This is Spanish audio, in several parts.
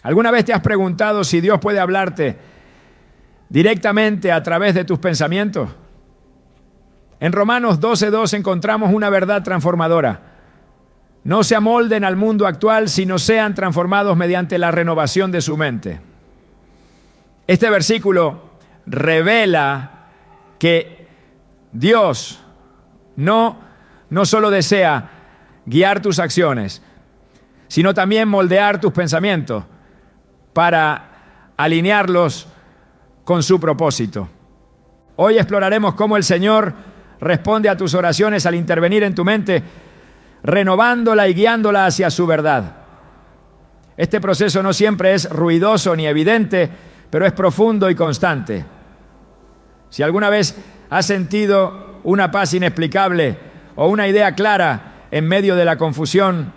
¿Alguna vez te has preguntado si Dios puede hablarte directamente a través de tus pensamientos? En Romanos 12:2 encontramos una verdad transformadora. No se amolden al mundo actual, sino sean transformados mediante la renovación de su mente. Este versículo revela que Dios no solo desea guiar tus acciones, sino también moldear tus pensamientos para alinearlos con su propósito. Hoy exploraremos cómo el Señor responde a tus oraciones al intervenir en tu mente, renovándola y guiándola hacia su verdad. Este proceso no siempre es ruidoso ni evidente, pero es profundo y constante. Si alguna vez has sentido una paz inexplicable o una idea clara en medio de la confusión,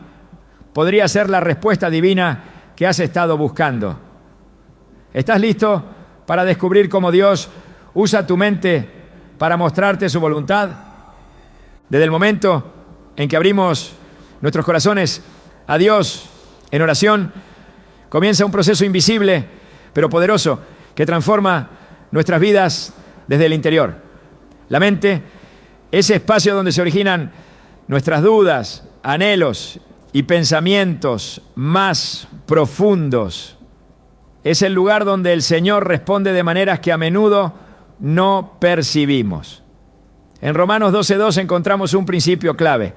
podría ser la respuesta divina que has estado buscando. ¿Estás listo para descubrir cómo Dios usa tu mente para mostrarte su voluntad? Desde el momento en que abrimos nuestros corazones a Dios en oración, comienza un proceso invisible pero poderoso que transforma nuestras vidas desde el interior. La mente, ese espacio donde se originan nuestras dudas, anhelos y pensamientos más profundos, es el lugar donde el Señor responde de maneras que a menudo no percibimos. En Romanos 12:2 encontramos un principio clave.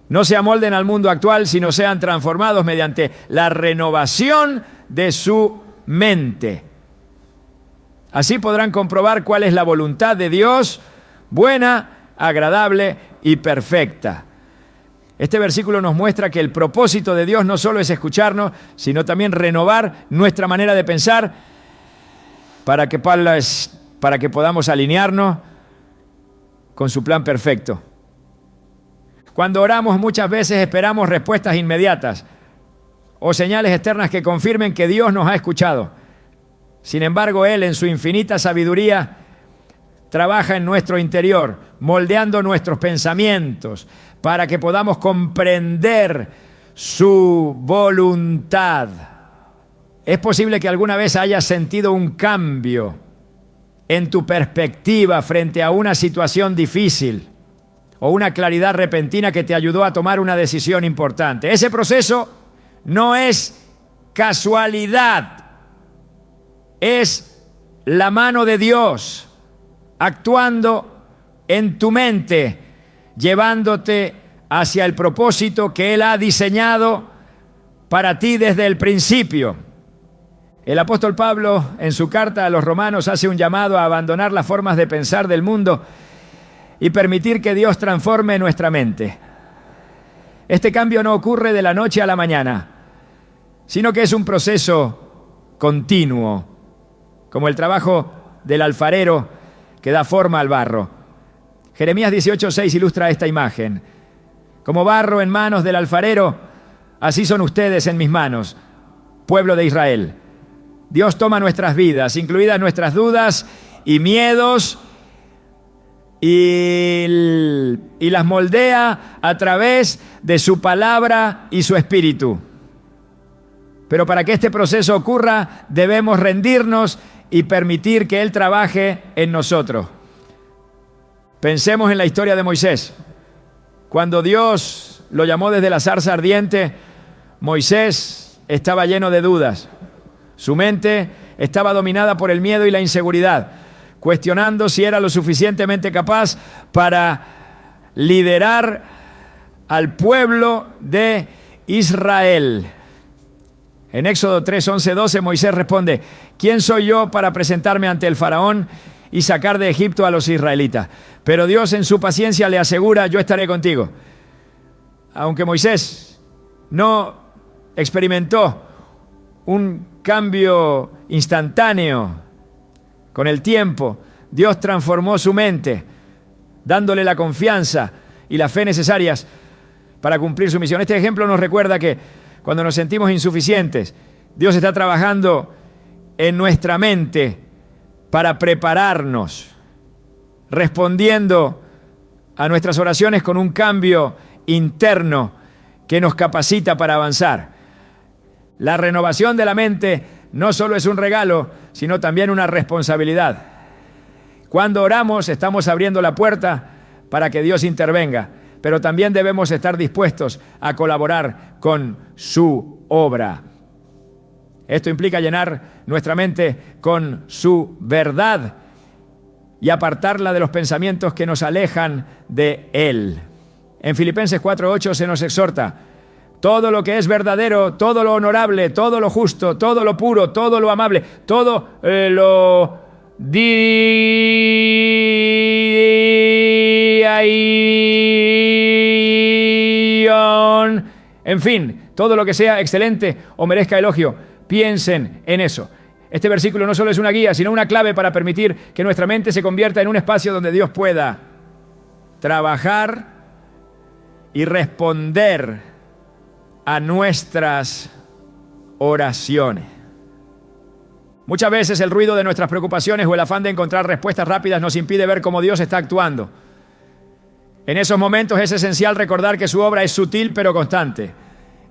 No se amolden al mundo actual, sino sean transformados mediante la renovación de su mente. Así podrán comprobar cuál es la voluntad de Dios, buena, agradable y perfecta. Este versículo nos muestra que el propósito de Dios no solo es escucharnos, sino también renovar nuestra manera de pensar para que podamos alinearnos con su plan perfecto. Cuando oramos, muchas veces esperamos respuestas inmediatas o señales externas que confirmen que Dios nos ha escuchado. Sin embargo, Él, en su infinita sabiduría, trabaja en nuestro interior, moldeando nuestros pensamientos para que podamos comprender su voluntad. Es posible que alguna vez hayas sentido un cambio en tu perspectiva frente a una situación difícil o una claridad repentina que te ayudó a tomar una decisión importante. Ese proceso no es casualidad, es la mano de Dios actuando en tu mente, llevándote hacia el propósito que Él ha diseñado para ti desde el principio. El apóstol Pablo, en su carta a los Romanos, hace un llamado a abandonar las formas de pensar del mundo y permitir que Dios transforme nuestra mente. Este cambio no ocurre de la noche a la mañana, sino que es un proceso continuo, como el trabajo del alfarero que da forma al barro. Jeremías 18:6 ilustra esta imagen. Como barro en manos del alfarero, así son ustedes en mis manos, pueblo de Israel. Dios toma nuestras vidas, incluidas nuestras dudas y miedos, y las moldea a través de su palabra y su espíritu. Pero para que este proceso ocurra, debemos rendirnos y permitir que Él trabaje en nosotros. Pensemos en la historia de Moisés. Cuando Dios lo llamó desde la zarza ardiente, Moisés estaba lleno de dudas. Su mente estaba dominada por el miedo y la inseguridad, cuestionando si era lo suficientemente capaz para liderar al pueblo de Israel. En Éxodo 3:11-12, Moisés responde: ¿quién soy yo para presentarme ante el faraón y sacar de Egipto a los israelitas? Pero Dios en su paciencia le asegura: yo estaré contigo. Aunque Moisés no experimentó un cambio instantáneo con el tiempo, Dios transformó su mente, dándole la confianza y la fe necesarias para cumplir su misión. Este ejemplo nos recuerda que cuando nos sentimos insuficientes, Dios está trabajando en nuestra mente para prepararnos, respondiendo a nuestras oraciones con un cambio interno que nos capacita para avanzar. La renovación de la mente no solo es un regalo, sino también una responsabilidad. Cuando oramos, estamos abriendo la puerta para que Dios intervenga, pero también debemos estar dispuestos a colaborar con su obra. Esto implica llenar nuestra mente con su verdad y apartarla de los pensamientos que nos alejan de Él. En Filipenses 4:8 se nos exhorta: todo lo que es verdadero, todo lo honorable, todo lo justo, todo lo puro, todo lo amable, todo lo en fin, todo lo que sea excelente o merezca elogio, piensen en eso. Este versículo no solo es una guía, sino una clave para permitir que nuestra mente se convierta en un espacio donde Dios pueda trabajar y responder a nuestras oraciones. Muchas veces el ruido de nuestras preocupaciones o el afán de encontrar respuestas rápidas nos impide ver cómo Dios está actuando. En esos momentos es esencial recordar que su obra es sutil pero constante.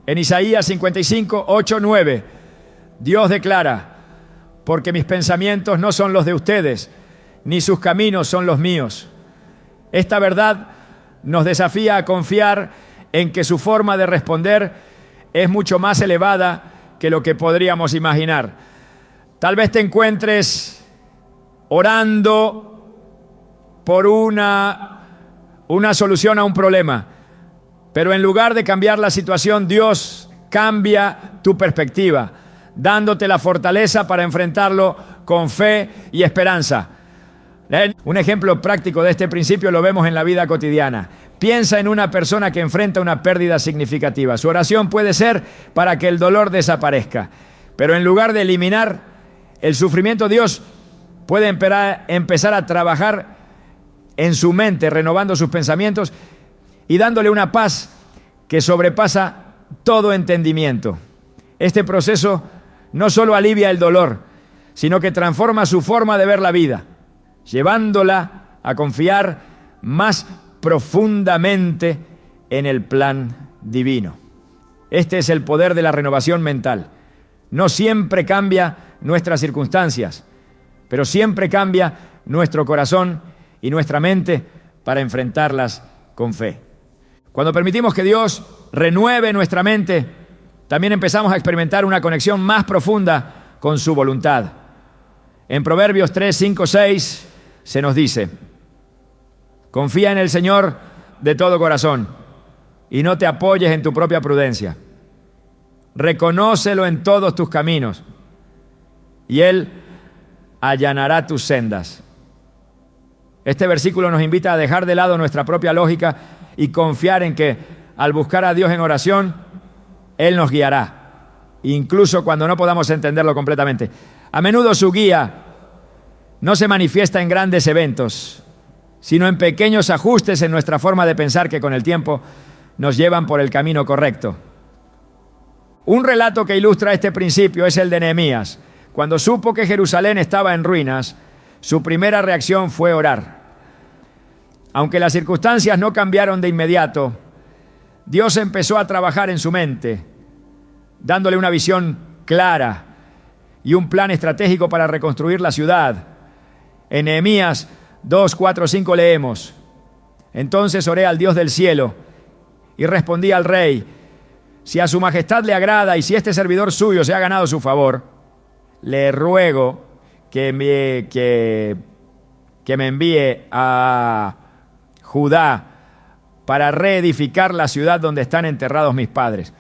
En Isaías 55, 8, 9, Dios declara: porque mis pensamientos no son los de ustedes, ni sus caminos son los míos. Esta verdad nos desafía a confiar en que su forma de responder es mucho más elevada que lo que podríamos imaginar. Tal vez te encuentres orando por una solución a un problema, pero en lugar de cambiar la situación, Dios cambia tu perspectiva, dándote la fortaleza para enfrentarlo con fe y esperanza. Un ejemplo práctico de este principio lo vemos en la vida cotidiana. Piensa en una persona que enfrenta una pérdida significativa. Su oración puede ser para que el dolor desaparezca, pero en lugar de eliminar el sufrimiento, Dios puede empezar a trabajar en su mente, renovando sus pensamientos y dándole una paz que sobrepasa todo entendimiento. Este proceso no solo alivia el dolor, sino que transforma su forma de ver la vida, llevándola a confiar más profundamente en el plan divino. Este es el poder de la renovación mental. No siempre cambia nuestras circunstancias, pero siempre cambia nuestro corazón y nuestra mente para enfrentarlas con fe. Cuando permitimos que Dios renueve nuestra mente, también empezamos a experimentar una conexión más profunda con su voluntad. En Proverbios 3, 5, 6 se nos dice: confía en el Señor de todo corazón y no te apoyes en tu propia prudencia. Reconócelo en todos tus caminos y Él allanará tus sendas. Este versículo nos invita a dejar de lado nuestra propia lógica y confiar en que al buscar a Dios en oración, Él nos guiará, incluso cuando no podamos entenderlo completamente. A menudo su guía no se manifiesta en grandes eventos, sino en pequeños ajustes en nuestra forma de pensar que con el tiempo nos llevan por el camino correcto. Un relato que ilustra este principio es el de Nehemías. Cuando supo que Jerusalén estaba en ruinas, su primera reacción fue orar. Aunque las circunstancias no cambiaron de inmediato, Dios empezó a trabajar en su mente, dándole una visión clara y un plan estratégico para reconstruir la ciudad. En Nehemías 2, 4, 5 leemos: entonces oré al Dios del cielo y respondí al rey: si a su majestad le agrada y si este servidor suyo se ha ganado su favor, le ruego que me envíe a Judá para reedificar la ciudad donde están enterrados mis padres.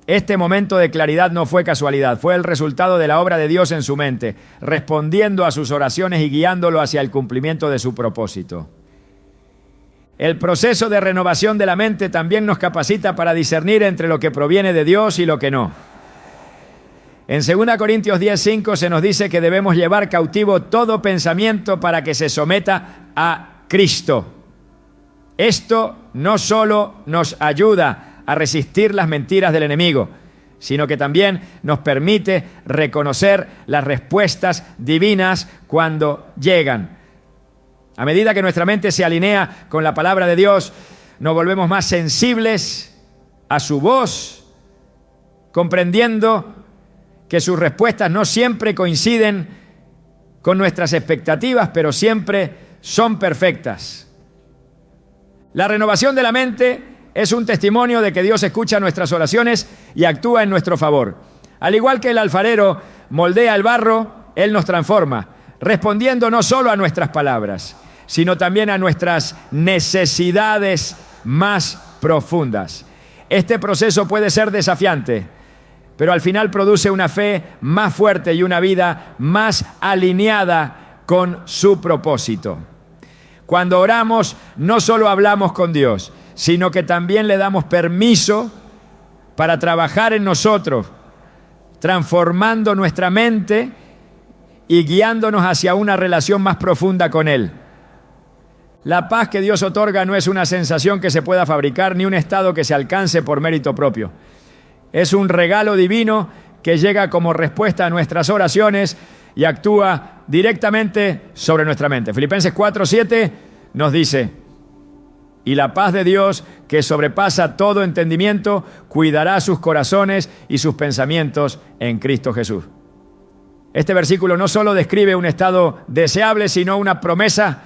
Este momento de claridad no fue casualidad, fue el resultado de la obra de Dios en su mente, respondiendo a sus oraciones y guiándolo hacia el cumplimiento de su propósito. El proceso de renovación de la mente también nos capacita para discernir entre lo que proviene de Dios y lo que no. En 2 Corintios 10:5 se nos dice que debemos llevar cautivo todo pensamiento para que se someta a Cristo. Esto no solo nos ayuda a resistir las mentiras del enemigo, sino que también nos permite reconocer las respuestas divinas cuando llegan. A medida que nuestra mente se alinea con la palabra de Dios, nos volvemos más sensibles a su voz, comprendiendo que sus respuestas no siempre coinciden con nuestras expectativas, pero siempre son perfectas. La renovación de la mente es un testimonio de que Dios escucha nuestras oraciones y actúa en nuestro favor. Al igual que el alfarero moldea el barro, Él nos transforma, respondiendo no solo a nuestras palabras, sino también a nuestras necesidades más profundas. Este proceso puede ser desafiante, pero al final produce una fe más fuerte y una vida más alineada con su propósito. Cuando oramos, no solo hablamos con Dios, sino que también le damos permiso para trabajar en nosotros, transformando nuestra mente y guiándonos hacia una relación más profunda con Él. La paz que Dios otorga no es una sensación que se pueda fabricar, ni un estado que se alcance por mérito propio. Es un regalo divino que llega como respuesta a nuestras oraciones y actúa directamente sobre nuestra mente. Filipenses 4:7 nos dice: y la paz de Dios, que sobrepasa todo entendimiento, cuidará sus corazones y sus pensamientos en Cristo Jesús. Este versículo no solo describe un estado deseable, sino una promesa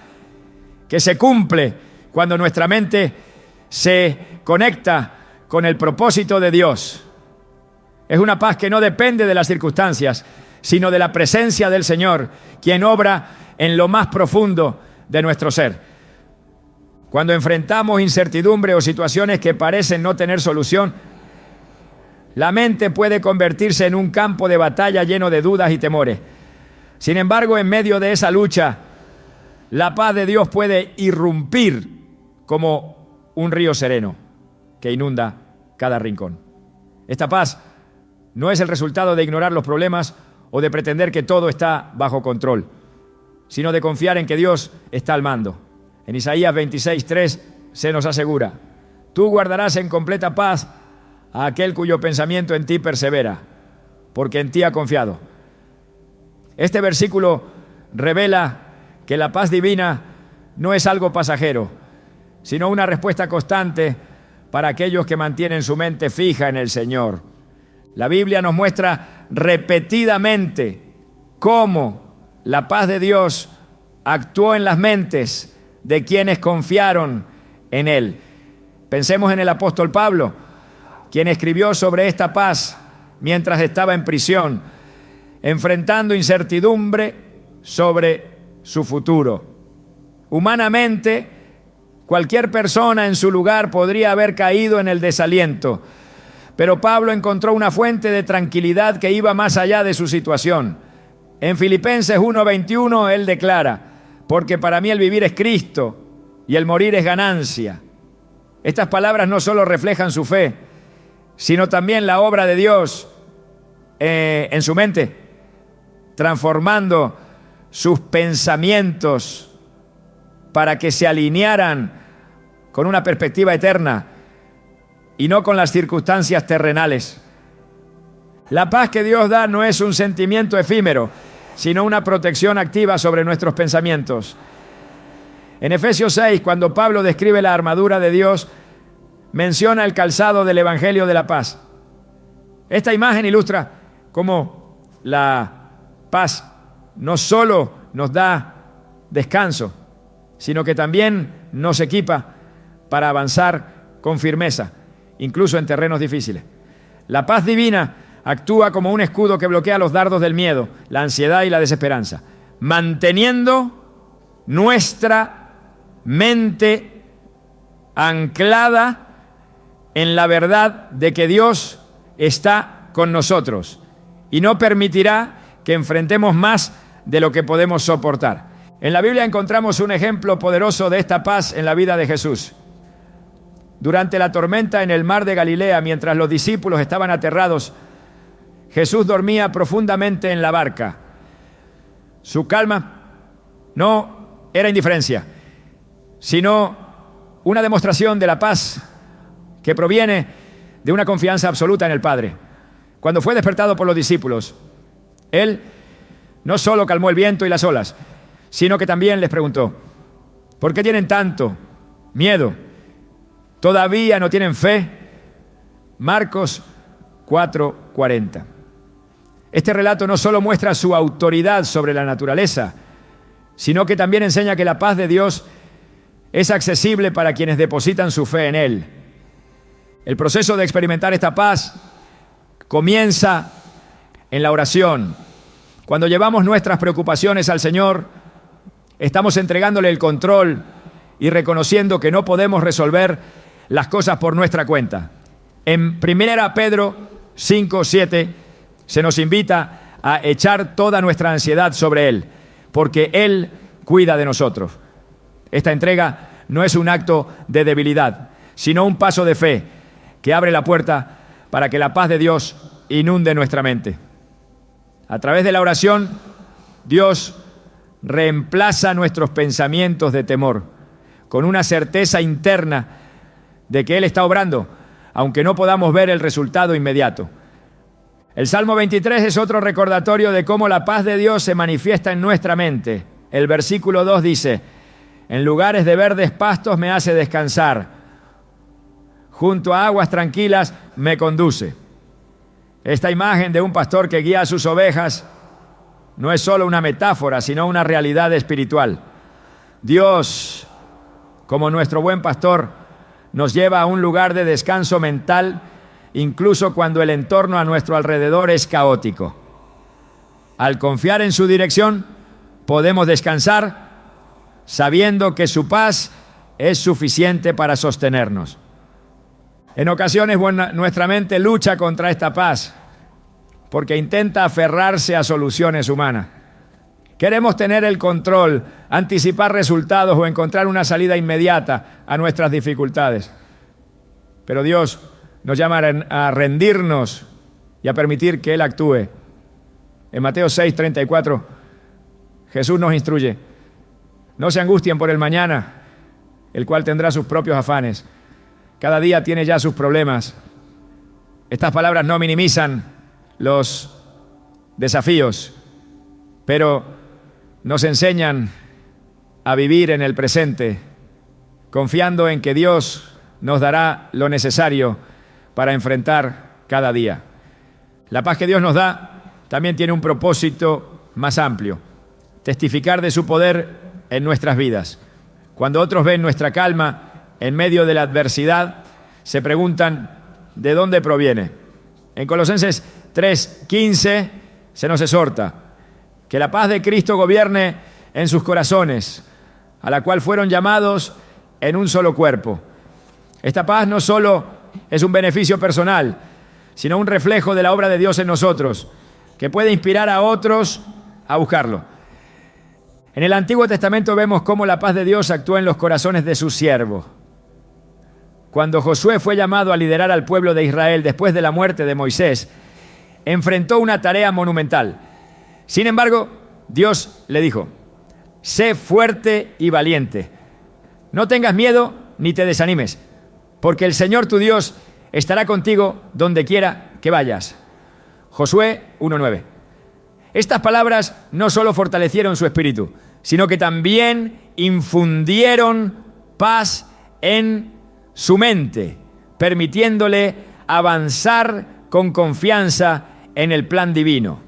que se cumple cuando nuestra mente se conecta con el propósito de Dios. Es una paz que no depende de las circunstancias, sino de la presencia del Señor, quien obra en lo más profundo de nuestro ser. Cuando enfrentamos incertidumbre o situaciones que parecen no tener solución, la mente puede convertirse en un campo de batalla lleno de dudas y temores. Sin embargo, en medio de esa lucha, la paz de Dios puede irrumpir como un río sereno que inunda cada rincón. Esta paz no es el resultado de ignorar los problemas o de pretender que todo está bajo control, sino de confiar en que Dios está al mando. En Isaías 26:3 se nos asegura: tú guardarás en completa paz a aquel cuyo pensamiento en ti persevera, porque en ti ha confiado. Este versículo revela que la paz divina no es algo pasajero, sino una respuesta constante para aquellos que mantienen su mente fija en el Señor. La Biblia nos muestra repetidamente cómo la paz de Dios actuó en las mentes de quienes confiaron en Él. Pensemos en el apóstol Pablo, quien escribió sobre esta paz mientras estaba en prisión, enfrentando incertidumbre sobre su futuro. Humanamente, cualquier persona en su lugar podría haber caído en el desaliento, pero Pablo encontró una fuente de tranquilidad que iba más allá de su situación. En Filipenses 1:21 él declara: porque para mí el vivir es Cristo y el morir es ganancia. Estas palabras no solo reflejan su fe, sino también la obra de Dios en su mente, transformando sus pensamientos para que se alinearan con una perspectiva eterna y no con las circunstancias terrenales. La paz que Dios da no es un sentimiento efímero, sino una protección activa sobre nuestros pensamientos. En Efesios 6, cuando Pablo describe la armadura de Dios, menciona el calzado del Evangelio de la paz. Esta imagen ilustra cómo la paz no solo nos da descanso, sino que también nos equipa para avanzar con firmeza, incluso en terrenos difíciles. La paz divina actúa como un escudo que bloquea los dardos del miedo, la ansiedad y la desesperanza, manteniendo nuestra mente anclada en la verdad de que Dios está con nosotros y no permitirá que enfrentemos más de lo que podemos soportar. En la Biblia encontramos un ejemplo poderoso de esta paz en la vida de Jesús. Durante la tormenta en el mar de Galilea, mientras los discípulos estaban aterrados, Jesús dormía profundamente en la barca. Su calma no era indiferencia, sino una demostración de la paz que proviene de una confianza absoluta en el Padre. Cuando fue despertado por los discípulos, Él no solo calmó el viento y las olas, sino que también les preguntó: ¿por qué tienen tanto miedo? ¿Todavía no tienen fe? Marcos 4:40. Este relato no solo muestra su autoridad sobre la naturaleza, sino que también enseña que la paz de Dios es accesible para quienes depositan su fe en Él. El proceso de experimentar esta paz comienza en la oración. Cuando llevamos nuestras preocupaciones al Señor, estamos entregándole el control y reconociendo que no podemos resolver las cosas por nuestra cuenta. En 1 Pedro 5:7 se nos invita a echar toda nuestra ansiedad sobre Él, porque Él cuida de nosotros. Esta entrega no es un acto de debilidad, sino un paso de fe que abre la puerta para que la paz de Dios inunde nuestra mente. A través de la oración, Dios reemplaza nuestros pensamientos de temor con una certeza interna de que Él está obrando, aunque no podamos ver el resultado inmediato. El Salmo 23 es otro recordatorio de cómo la paz de Dios se manifiesta en nuestra mente. El versículo 2 dice: en lugares de verdes pastos me hace descansar, junto a aguas tranquilas me conduce. Esta imagen de un pastor que guía a sus ovejas no es solo una metáfora, sino una realidad espiritual. Dios, como nuestro buen pastor, nos lleva a un lugar de descanso mental, incluso cuando el entorno a nuestro alrededor es caótico. Al confiar en su dirección, podemos descansar sabiendo que su paz es suficiente para sostenernos. En ocasiones nuestra mente lucha contra esta paz porque intenta aferrarse a soluciones humanas. Queremos tener el control, anticipar resultados o encontrar una salida inmediata a nuestras dificultades. Pero Dios nos llama a rendirnos y a permitir que Él actúe. En Mateo 6:34, Jesús nos instruye: no se angustien por el mañana, el cual tendrá sus propios afanes. Cada día tiene ya sus problemas. Estas palabras no minimizan los desafíos, pero nos enseñan a vivir en el presente, confiando en que Dios nos dará lo necesario para enfrentar cada día. La paz que Dios nos da también tiene un propósito más amplio: testificar de su poder en nuestras vidas. Cuando otros ven nuestra calma en medio de la adversidad, se preguntan ¿de dónde proviene? En Colosenses 3:15 se nos exhorta que la paz de Cristo gobierne en sus corazones, a la cual fueron llamados en un solo cuerpo. Esta paz no solo es un beneficio personal, sino un reflejo de la obra de Dios en nosotros, que puede inspirar a otros a buscarlo. En el Antiguo Testamento vemos cómo la paz de Dios actúa en los corazones de sus siervos. Cuando Josué fue llamado a liderar al pueblo de Israel después de la muerte de Moisés, enfrentó una tarea monumental. Sin embargo, Dios le dijo: sé fuerte y valiente. No tengas miedo ni te desanimes, porque el Señor tu Dios estará contigo donde quiera que vayas. Josué 1:9. Estas palabras no solo fortalecieron su espíritu, sino que también infundieron paz en su mente, permitiéndole avanzar con confianza en el plan divino.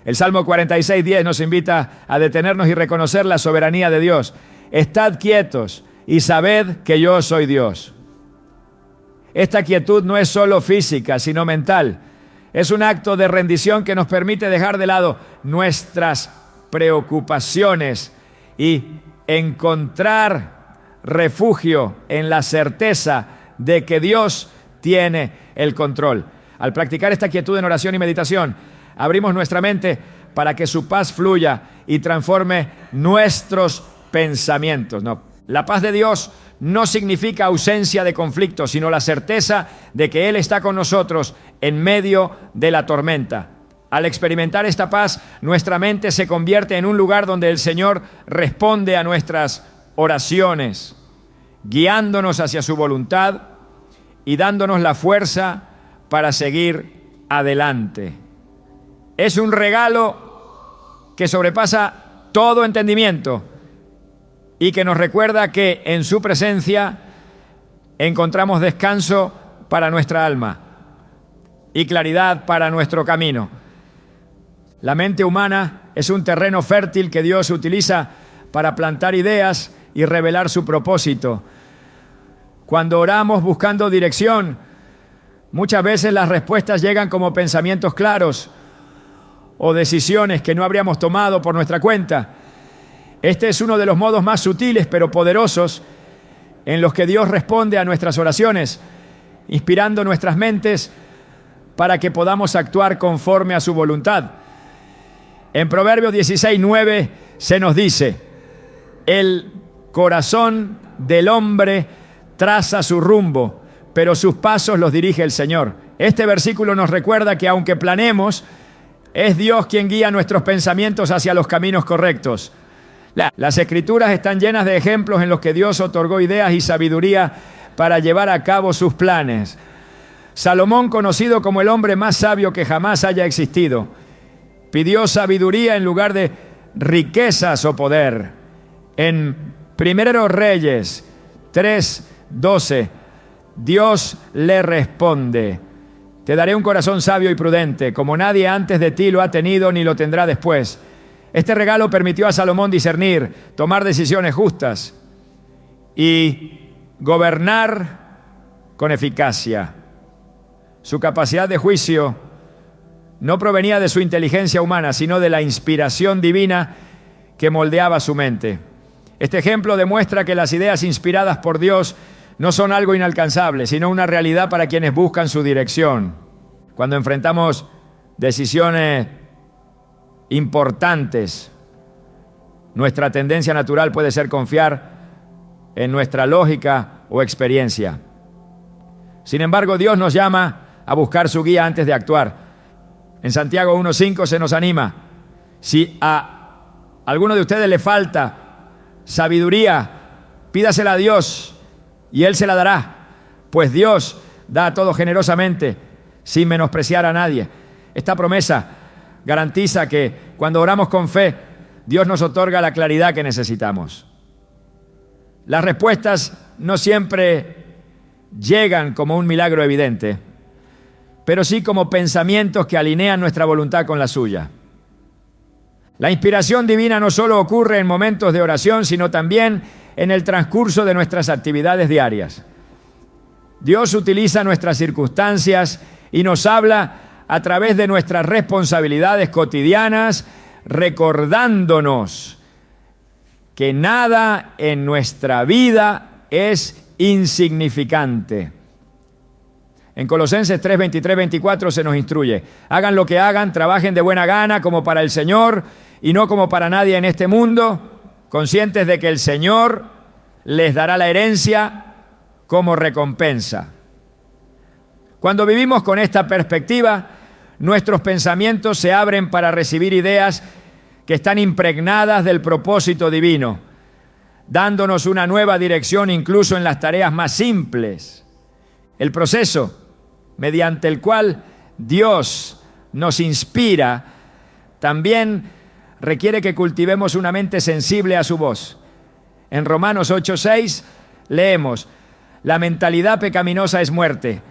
El Salmo 46:10 nos invita a detenernos y reconocer la soberanía de Dios. Estad quietos y sabed que yo soy Dios. Esta quietud no es solo física, sino mental. Es un acto de rendición que nos permite dejar de lado nuestras preocupaciones y encontrar refugio en la certeza de que Dios tiene el control. Al practicar esta quietud en oración y meditación, abrimos nuestra mente para que su paz fluya y transforme nuestros pensamientos. No, la paz de Dios no significa ausencia de conflicto, sino la certeza de que Él está con nosotros en medio de la tormenta. Al experimentar esta paz, nuestra mente se convierte en un lugar donde el Señor responde a nuestras oraciones, guiándonos hacia su voluntad y dándonos la fuerza para seguir adelante. Es un regalo que sobrepasa todo entendimiento y que nos recuerda que en su presencia encontramos descanso para nuestra alma. y claridad para nuestro camino. La mente humana es un terreno fértil que Dios utiliza para plantar ideas y revelar su propósito. Cuando oramos buscando dirección, muchas veces las respuestas llegan como pensamientos claros o decisiones que no habríamos tomado por nuestra cuenta. Este es uno de los modos más sutiles pero poderosos en los que Dios responde a nuestras oraciones, inspirando nuestras mentes para que podamos actuar conforme a su voluntad. En Proverbios 16:9 se nos dice: el corazón del hombre traza su rumbo, pero sus pasos los dirige el Señor. Este versículo nos recuerda que aunque planeemos, es Dios quien guía nuestros pensamientos hacia los caminos correctos. Las Escrituras están llenas de ejemplos en los que Dios otorgó ideas y sabiduría para llevar a cabo sus planes. Salomón, conocido como el hombre más sabio que jamás haya existido, pidió sabiduría en lugar de riquezas o poder. En 1 Reyes 3:12, Dios le responde: te daré un corazón sabio y prudente, como nadie antes de ti lo ha tenido ni lo tendrá después. Este regalo permitió a Salomón discernir, tomar decisiones justas y gobernar con eficacia. Su capacidad de juicio no provenía de su inteligencia humana, sino de la inspiración divina que moldeaba su mente. Este ejemplo demuestra que las ideas inspiradas por Dios no son algo inalcanzable, sino una realidad para quienes buscan su dirección. Cuando enfrentamos decisiones importantes, nuestra tendencia natural puede ser confiar en nuestra lógica o experiencia. Sin embargo, Dios nos llama a buscar su guía antes de actuar. En Santiago 1:5 se nos anima: si a alguno de ustedes le falta sabiduría, pídasela a Dios y Él se la dará, pues Dios da a todos generosamente, sin menospreciar a nadie. Esta promesa garantiza que cuando oramos con fe, Dios nos otorga la claridad que necesitamos. Las respuestas no siempre llegan como un milagro evidente, pero sí como pensamientos que alinean nuestra voluntad con la suya. La inspiración divina no solo ocurre en momentos de oración, sino también en el transcurso de nuestras actividades diarias. Dios utiliza nuestras circunstancias y nos habla a través de nuestras responsabilidades cotidianas, recordándonos que nada en nuestra vida es insignificante. En Colosenses 3, 23, 24 se nos instruye: hagan lo que hagan, trabajen de buena gana como para el Señor y no como para nadie en este mundo, conscientes de que el Señor les dará la herencia como recompensa. Cuando vivimos con esta perspectiva, nuestros pensamientos se abren para recibir ideas que están impregnadas del propósito divino, dándonos una nueva dirección incluso en las tareas más simples. El proceso mediante el cual Dios nos inspira también requiere que cultivemos una mente sensible a su voz. En Romanos 8:6 leemos: la mentalidad pecaminosa es muerte,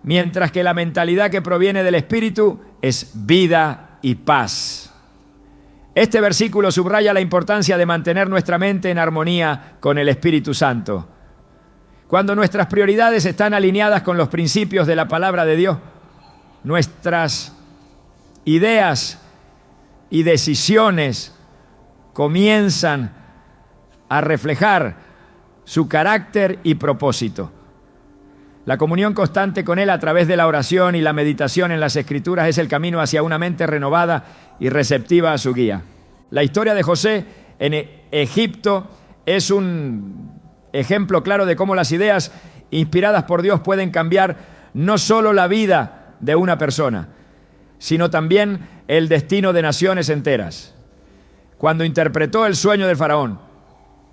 mientras que la mentalidad que proviene del Espíritu es vida y paz. Este versículo subraya la importancia de mantener nuestra mente en armonía con el Espíritu Santo. Cuando nuestras prioridades están alineadas con los principios de la palabra de Dios, nuestras ideas y decisiones comienzan a reflejar su carácter y propósito. La comunión constante con Él a través de la oración y la meditación en las Escrituras es el camino hacia una mente renovada y receptiva a su guía. La historia de José en Egipto es un ejemplo claro de cómo las ideas inspiradas por Dios pueden cambiar no solo la vida de una persona, sino también el destino de naciones enteras. Cuando interpretó el sueño del faraón,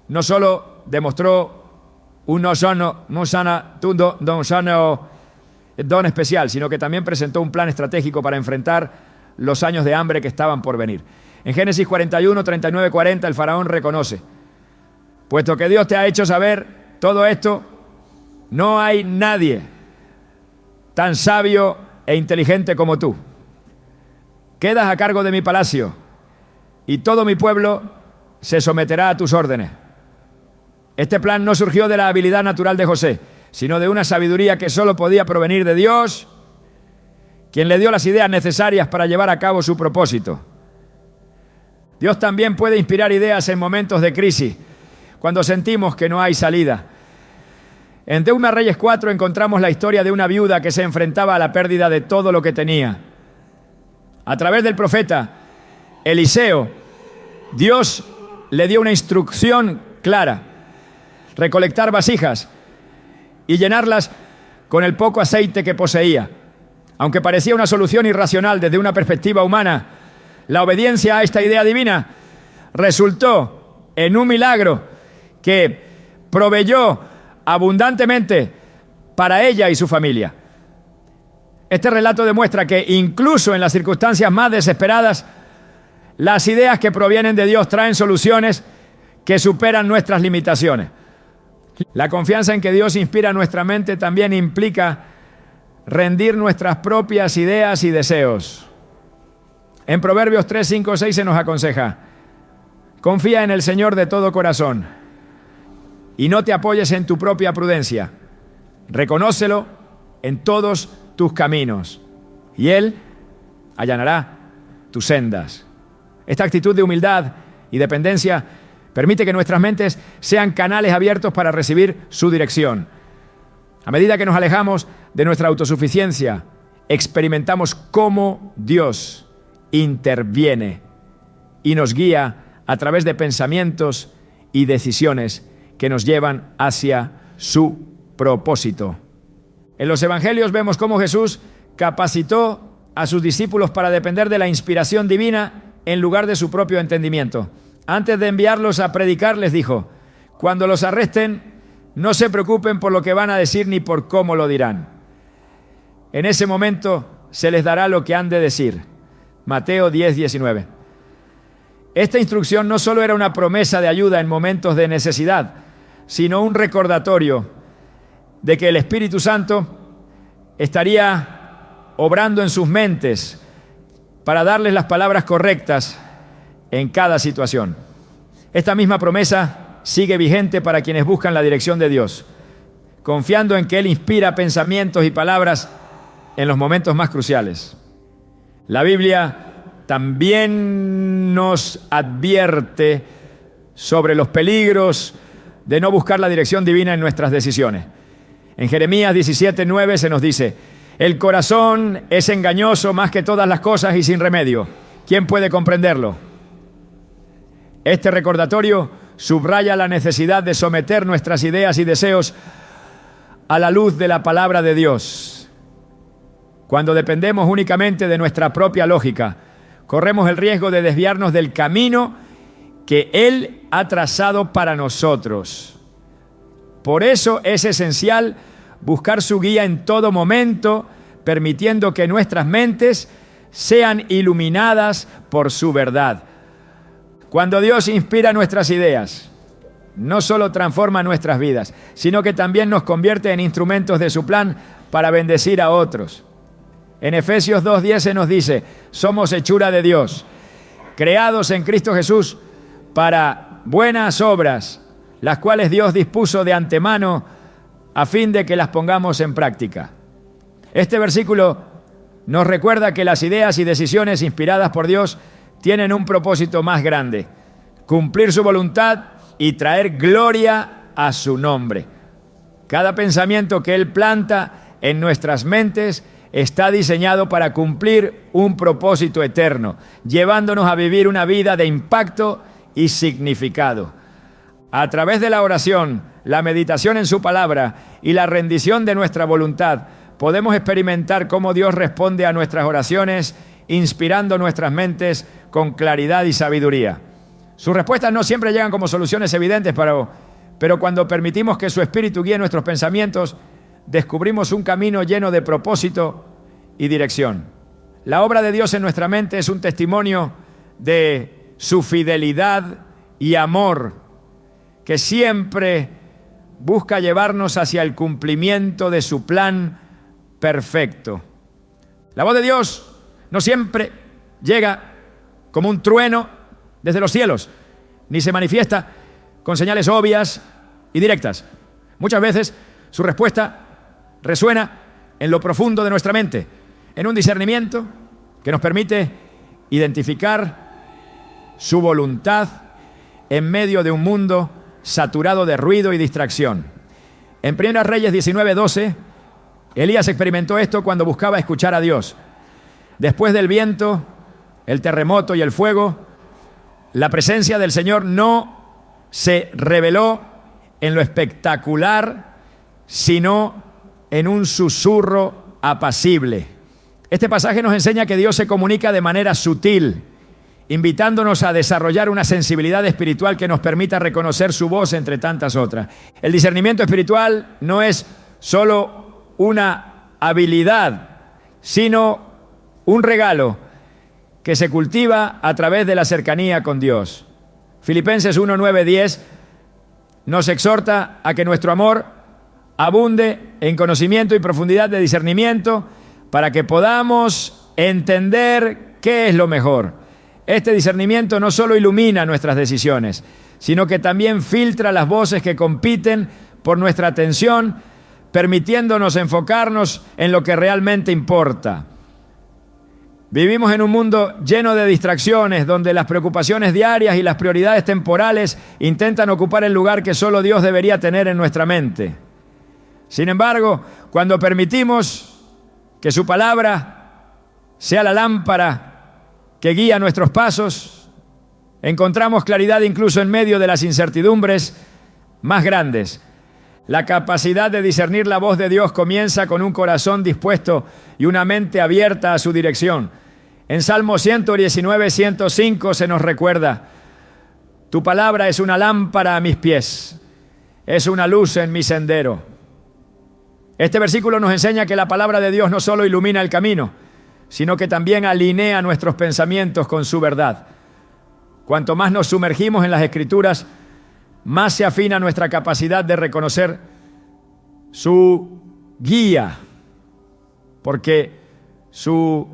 no solo demostró un don especial, sino que también presentó un plan estratégico para enfrentar los años de hambre que estaban por venir. En Génesis 41, 39, 40, el faraón reconoce: puesto que Dios te ha hecho saber todo esto, no hay nadie tan sabio e inteligente como tú. Quedas a cargo de mi palacio y todo mi pueblo se someterá a tus órdenes. Este plan no surgió de la habilidad natural de José, sino de una sabiduría que solo podía provenir de Dios, quien le dio las ideas necesarias para llevar a cabo su propósito. Dios también puede inspirar ideas en momentos de crisis, cuando sentimos que no hay salida. En 2 Reyes 4 encontramos la historia de una viuda que se enfrentaba a la pérdida de todo lo que tenía. A través del profeta Eliseo, Dios le dio una instrucción clara: recolectar vasijas y llenarlas con el poco aceite que poseía. Aunque parecía una solución irracional desde una perspectiva humana, la obediencia a esta idea divina resultó en un milagro que proveyó abundantemente para ella y su familia. Este relato demuestra que incluso en las circunstancias más desesperadas, las ideas que provienen de Dios traen soluciones que superan nuestras limitaciones. La confianza en que Dios inspira nuestra mente también implica rendir nuestras propias ideas y deseos. En Proverbios 3, 5, 6 se nos aconseja: confía en el Señor de todo corazón y no te apoyes en tu propia prudencia. Reconócelo en todos tus caminos y Él allanará tus sendas. Esta actitud de humildad y dependencia permite que nuestras mentes sean canales abiertos para recibir su dirección. A medida que nos alejamos de nuestra autosuficiencia, experimentamos cómo Dios interviene y nos guía a través de pensamientos y decisiones que nos llevan hacia su propósito. En los evangelios vemos cómo Jesús capacitó a sus discípulos para depender de la inspiración divina en lugar de su propio entendimiento. Antes de enviarlos a predicar, les dijo: cuando los arresten, no se preocupen por lo que van a decir ni por cómo lo dirán. En ese momento se les dará lo que han de decir. Mateo 10, 19. Esta instrucción no solo era una promesa de ayuda en momentos de necesidad, sino un recordatorio de que el Espíritu Santo estaría obrando en sus mentes para darles las palabras correctas en cada situación. Esta misma promesa sigue vigente para quienes buscan la dirección de Dios, confiando en que Él inspira pensamientos y palabras en los momentos más cruciales. La Biblia también nos advierte sobre los peligros de no buscar la dirección divina en nuestras decisiones. En Jeremías 17:9 se nos dice: el corazón es engañoso más que todas las cosas y sin remedio. ¿Quién puede comprenderlo? Este recordatorio subraya la necesidad de someter nuestras ideas y deseos a la luz de la palabra de Dios. Cuando dependemos únicamente de nuestra propia lógica, corremos el riesgo de desviarnos del camino que Él ha trazado para nosotros. Por eso es esencial buscar su guía en todo momento, permitiendo que nuestras mentes sean iluminadas por su verdad. Cuando Dios inspira nuestras ideas, no solo transforma nuestras vidas, sino que también nos convierte en instrumentos de su plan para bendecir a otros. En Efesios 2:10 se nos dice: somos hechura de Dios, creados en Cristo Jesús para buenas obras, las cuales Dios dispuso de antemano a fin de que las pongamos en práctica. Este versículo nos recuerda que las ideas y decisiones inspiradas por Dios tienen un propósito más grande: cumplir su voluntad y traer gloria a su nombre. Cada pensamiento que Él planta en nuestras mentes está diseñado para cumplir un propósito eterno, llevándonos a vivir una vida de impacto y significado. A través de la oración, la meditación en su palabra y la rendición de nuestra voluntad, podemos experimentar cómo Dios responde a nuestras oraciones, inspirando nuestras mentes con claridad y sabiduría. Sus respuestas no siempre llegan como soluciones evidentes, pero cuando permitimos que su Espíritu guíe nuestros pensamientos, descubrimos un camino lleno de propósito y dirección. La obra de Dios en nuestra mente es un testimonio de su fidelidad y amor, que siempre busca llevarnos hacia el cumplimiento de su plan perfecto. La voz de Dios no siempre llega como un trueno desde los cielos, ni se manifiesta con señales obvias y directas. Muchas veces su respuesta resuena en lo profundo de nuestra mente, en un discernimiento que nos permite identificar su voluntad en medio de un mundo saturado de ruido y distracción. En 1 Reyes 19:12, Elías experimentó esto cuando buscaba escuchar a Dios. Después del viento, el terremoto y el fuego, la presencia del Señor no se reveló en lo espectacular, sino en un susurro apacible. Este pasaje nos enseña que Dios se comunica de manera sutil, invitándonos a desarrollar una sensibilidad espiritual que nos permita reconocer su voz entre tantas otras. El discernimiento espiritual no es solo una habilidad, sino un regalo que se cultiva a través de la cercanía con Dios. Filipenses 1, 9, 10 nos exhorta a que nuestro amor abunde en conocimiento y profundidad de discernimiento para que podamos entender qué es lo mejor. Este discernimiento no solo ilumina nuestras decisiones, sino que también filtra las voces que compiten por nuestra atención, permitiéndonos enfocarnos en lo que realmente importa. Vivimos en un mundo lleno de distracciones, donde las preocupaciones diarias y las prioridades temporales intentan ocupar el lugar que solo Dios debería tener en nuestra mente. Sin embargo, cuando permitimos que su palabra sea la lámpara que guía nuestros pasos, encontramos claridad incluso en medio de las incertidumbres más grandes. La capacidad de discernir la voz de Dios comienza con un corazón dispuesto y una mente abierta a su dirección. En Salmo 119, 105 se nos recuerda: tu palabra es una lámpara a mis pies, es una luz en mi sendero. Este versículo nos enseña que la palabra de Dios no solo ilumina el camino, sino que también alinea nuestros pensamientos con su verdad. Cuanto más nos sumergimos en las Escrituras, más se afina nuestra capacidad de reconocer su guía, porque su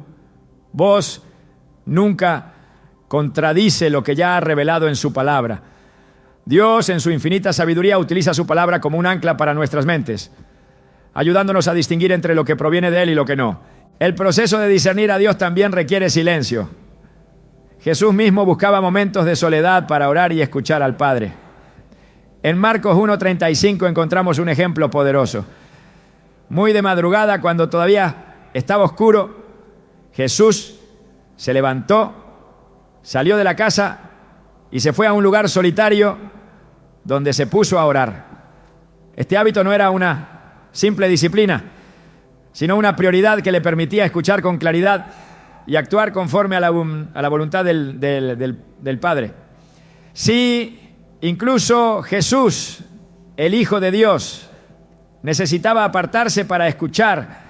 voz nunca contradice lo que ya ha revelado en su palabra. Dios, en su infinita sabiduría, utiliza su palabra como un ancla para nuestras mentes, ayudándonos a distinguir entre lo que proviene de Él y lo que no. El proceso de discernir a Dios también requiere silencio. Jesús mismo buscaba momentos de soledad para orar y escuchar al Padre. En Marcos 1:35 encontramos un ejemplo poderoso. Muy de madrugada, cuando todavía estaba oscuro, Jesús se levantó, salió de la casa y se fue a un lugar solitario donde se puso a orar. Este hábito no era una simple disciplina, sino una prioridad que le permitía escuchar con claridad y actuar conforme a la voluntad del Padre. Si incluso Jesús, el Hijo de Dios, necesitaba apartarse para escuchar,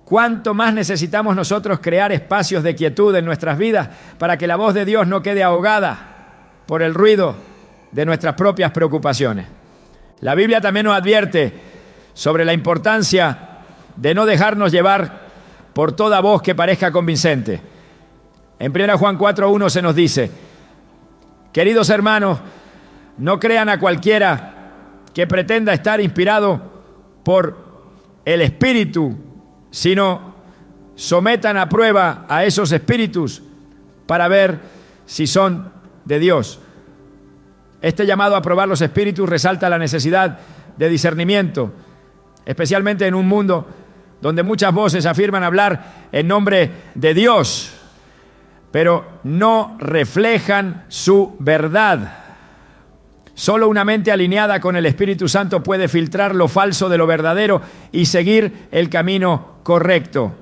¿cuánto más necesitamos nosotros crear espacios de quietud en nuestras vidas para que la voz de Dios no quede ahogada por el ruido de nuestras propias preocupaciones? La Biblia también nos advierte sobre la importancia de no dejarnos llevar por toda voz que parezca convincente. En 1 Juan 4:1 se nos dice: queridos hermanos, no crean a cualquiera que pretenda estar inspirado por el Espíritu, sino sometan a prueba a esos espíritus para ver si son de Dios. Este llamado a probar los espíritus resalta la necesidad de discernimiento, especialmente en un mundo donde muchas voces afirman hablar en nombre de Dios, pero no reflejan su verdad. Solo una mente alineada con el Espíritu Santo puede filtrar lo falso de lo verdadero y seguir el camino correcto.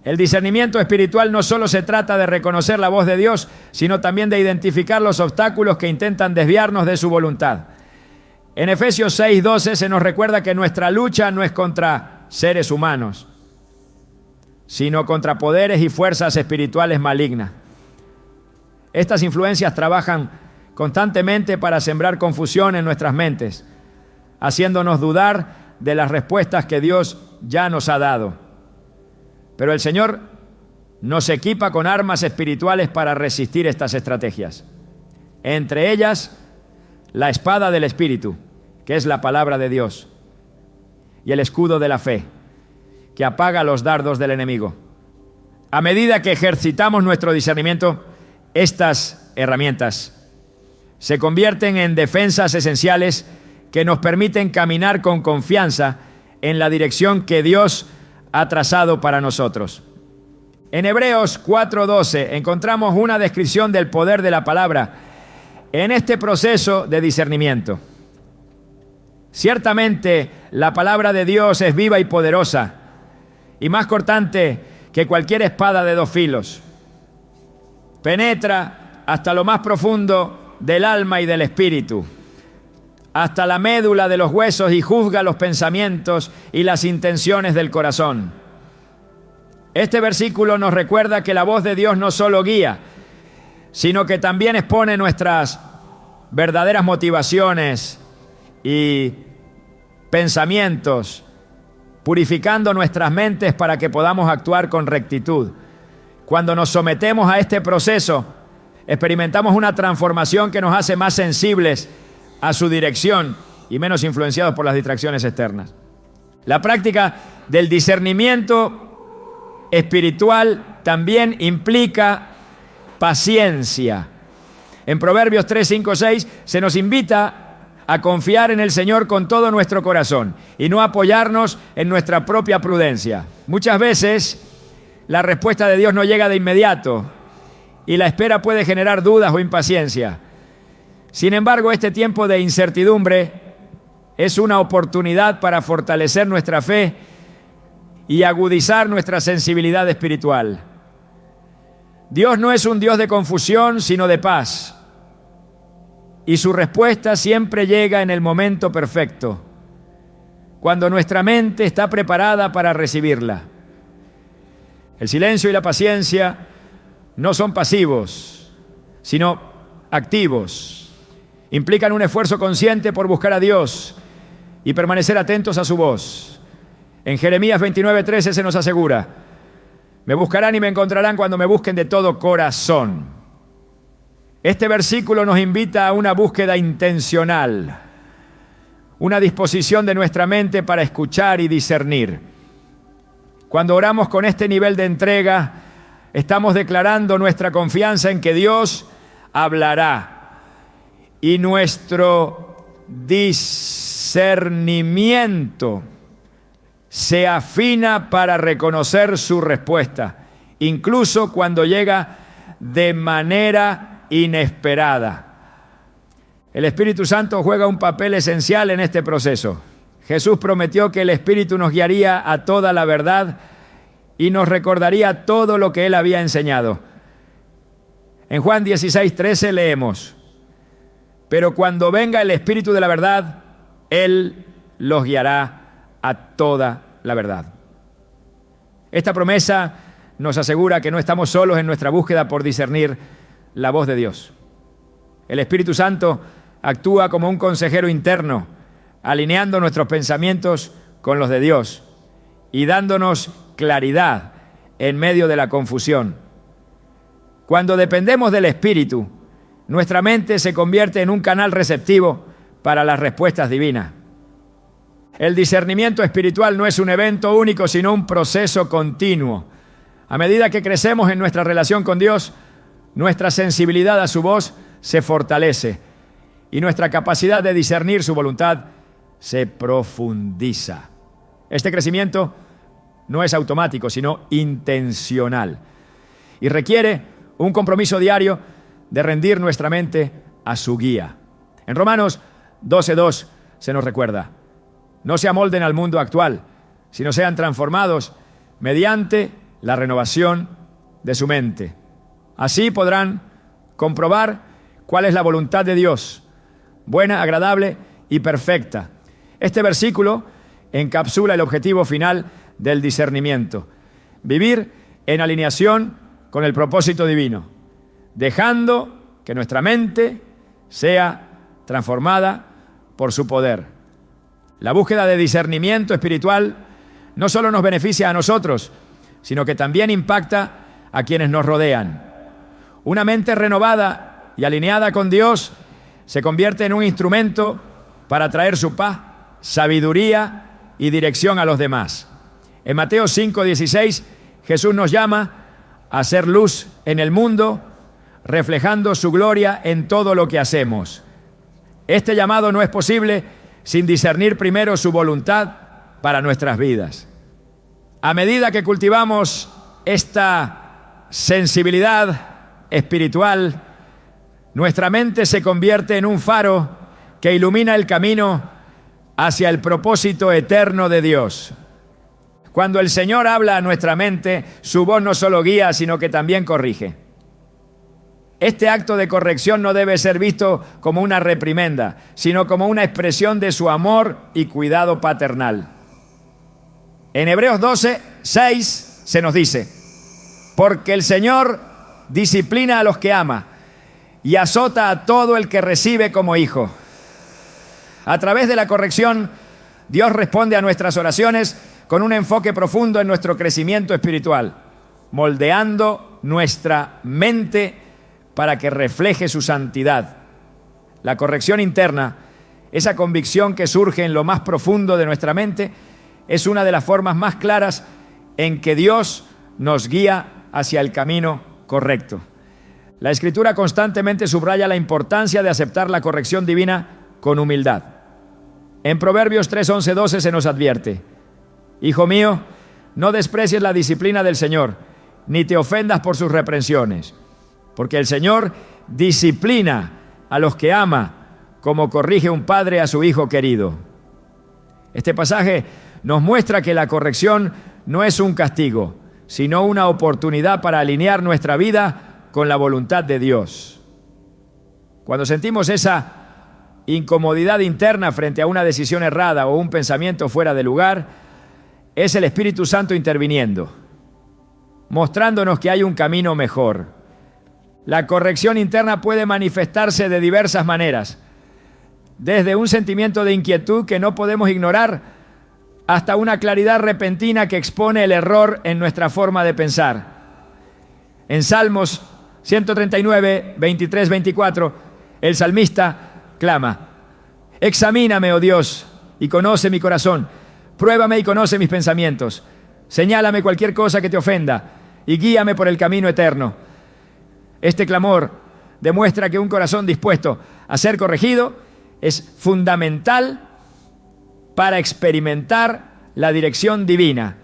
El discernimiento espiritual no solo se trata de reconocer la voz de Dios, sino también de identificar los obstáculos que intentan desviarnos de su voluntad. En Efesios 6:12 se nos recuerda que nuestra lucha no es contra seres humanos, sino contra poderes y fuerzas espirituales malignas. Estas influencias trabajan constantemente para sembrar confusión en nuestras mentes, haciéndonos dudar de las respuestas que Dios ya nos ha dado. Pero el Señor nos equipa con armas espirituales para resistir estas estrategias. Entre ellas, la espada del Espíritu, que es la palabra de Dios, y el escudo de la fe, que apaga los dardos del enemigo. A medida que ejercitamos nuestro discernimiento, estas herramientas se convierten en defensas esenciales que nos permiten caminar con confianza en la dirección que Dios ha trazado para nosotros. En Hebreos 4:12 encontramos una descripción del poder de la palabra en este proceso de discernimiento. Ciertamente, la palabra de Dios es viva y poderosa, y más cortante que cualquier espada de dos filos. Penetra hasta lo más profundo del alma y del espíritu, hasta la médula de los huesos, y juzga los pensamientos y las intenciones del corazón. Este versículo nos recuerda que la voz de Dios no solo guía, sino que también expone nuestras verdaderas motivaciones y pensamientos, purificando nuestras mentes para que podamos actuar con rectitud. Cuando nos sometemos a este proceso, experimentamos una transformación que nos hace más sensibles a su dirección y menos influenciados por las distracciones externas. La práctica del discernimiento espiritual también implica paciencia. En Proverbios 3, 5, 6 se nos invita a confiar en el Señor con todo nuestro corazón y no apoyarnos en nuestra propia prudencia. Muchas veces la respuesta de Dios no llega de inmediato y la espera puede generar dudas o impaciencia. Sin embargo, este tiempo de incertidumbre es una oportunidad para fortalecer nuestra fe y agudizar nuestra sensibilidad espiritual. Dios no es un Dios de confusión, sino de paz. Y su respuesta siempre llega en el momento perfecto, cuando nuestra mente está preparada para recibirla. El silencio y la paciencia no son pasivos, sino activos. Implican un esfuerzo consciente por buscar a Dios y permanecer atentos a su voz. En Jeremías 29:13 se nos asegura: me buscarán y me encontrarán cuando me busquen de todo corazón. Este versículo nos invita a una búsqueda intencional, una disposición de nuestra mente para escuchar y discernir. Cuando oramos con este nivel de entrega, estamos declarando nuestra confianza en que Dios hablará y nuestro discernimiento se afina para reconocer su respuesta, incluso cuando llega de manera inesperada. El Espíritu Santo juega un papel esencial en este proceso. Jesús prometió que el Espíritu nos guiaría a toda la verdad y nos recordaría todo lo que Él había enseñado. En Juan 16:13 leemos: pero cuando venga el Espíritu de la verdad, Él los guiará a toda la verdad. Esta promesa nos asegura que no estamos solos en nuestra búsqueda por discernir la voz de Dios. El Espíritu Santo actúa como un consejero interno, alineando nuestros pensamientos con los de Dios y dándonos claridad en medio de la confusión. Cuando dependemos del Espíritu, nuestra mente se convierte en un canal receptivo para las respuestas divinas. El discernimiento espiritual no es un evento único, sino un proceso continuo. A medida que crecemos en nuestra relación con Dios, nuestra sensibilidad a su voz se fortalece y nuestra capacidad de discernir su voluntad se profundiza. Este crecimiento no es automático, sino intencional y requiere un compromiso diario de rendir nuestra mente a su guía. En Romanos 12:2 se nos recuerda: no se amolden al mundo actual, sino sean transformados mediante la renovación de su mente. Así podrán comprobar cuál es la voluntad de Dios, buena, agradable y perfecta. Este versículo encapsula el objetivo final del discernimiento: vivir en alineación con el propósito divino, dejando que nuestra mente sea transformada por su poder. La búsqueda de discernimiento espiritual no solo nos beneficia a nosotros, sino que también impacta a quienes nos rodean. Una mente renovada y alineada con Dios se convierte en un instrumento para traer su paz, sabiduría y dirección a los demás. En Mateo 5:16, Jesús nos llama a ser luz en el mundo, reflejando su gloria en todo lo que hacemos. Este llamado no es posible sin discernir primero su voluntad para nuestras vidas. A medida que cultivamos esta sensibilidad espiritual, nuestra mente se convierte en un faro que ilumina el camino hacia el propósito eterno de Dios. Cuando el Señor habla a nuestra mente, su voz no solo guía, sino que también corrige. Este acto de corrección no debe ser visto como una reprimenda, sino como una expresión de su amor y cuidado paternal. En Hebreos 12:6 se nos dice: porque el Señor disciplina a los que ama y azota a todo el que recibe como hijo. A través de la corrección, Dios responde a nuestras oraciones con un enfoque profundo en nuestro crecimiento espiritual, moldeando nuestra mente para que refleje su santidad. La corrección interna, esa convicción que surge en lo más profundo de nuestra mente, es una de las formas más claras en que Dios nos guía hacia el camino correcto. La Escritura constantemente subraya la importancia de aceptar la corrección divina con humildad. En Proverbios 3:11-12 se nos advierte: hijo mío, no desprecies la disciplina del Señor, ni te ofendas por sus reprensiones, porque el Señor disciplina a los que ama, como corrige un padre a su hijo querido. Este pasaje nos muestra que la corrección no es un castigo, sino una oportunidad para alinear nuestra vida con la voluntad de Dios. Cuando sentimos esa incomodidad interna frente a una decisión errada o un pensamiento fuera de lugar, es el Espíritu Santo interviniendo, mostrándonos que hay un camino mejor. La corrección interna puede manifestarse de diversas maneras, desde un sentimiento de inquietud que no podemos ignorar hasta una claridad repentina que expone el error en nuestra forma de pensar. En Salmos 139, 23, 24, el salmista clama: examíname, oh Dios, y conoce mi corazón. Pruébame y conoce mis pensamientos. Señálame cualquier cosa que te ofenda y guíame por el camino eterno. Este clamor demuestra que un corazón dispuesto a ser corregido es fundamental para experimentar la dirección divina.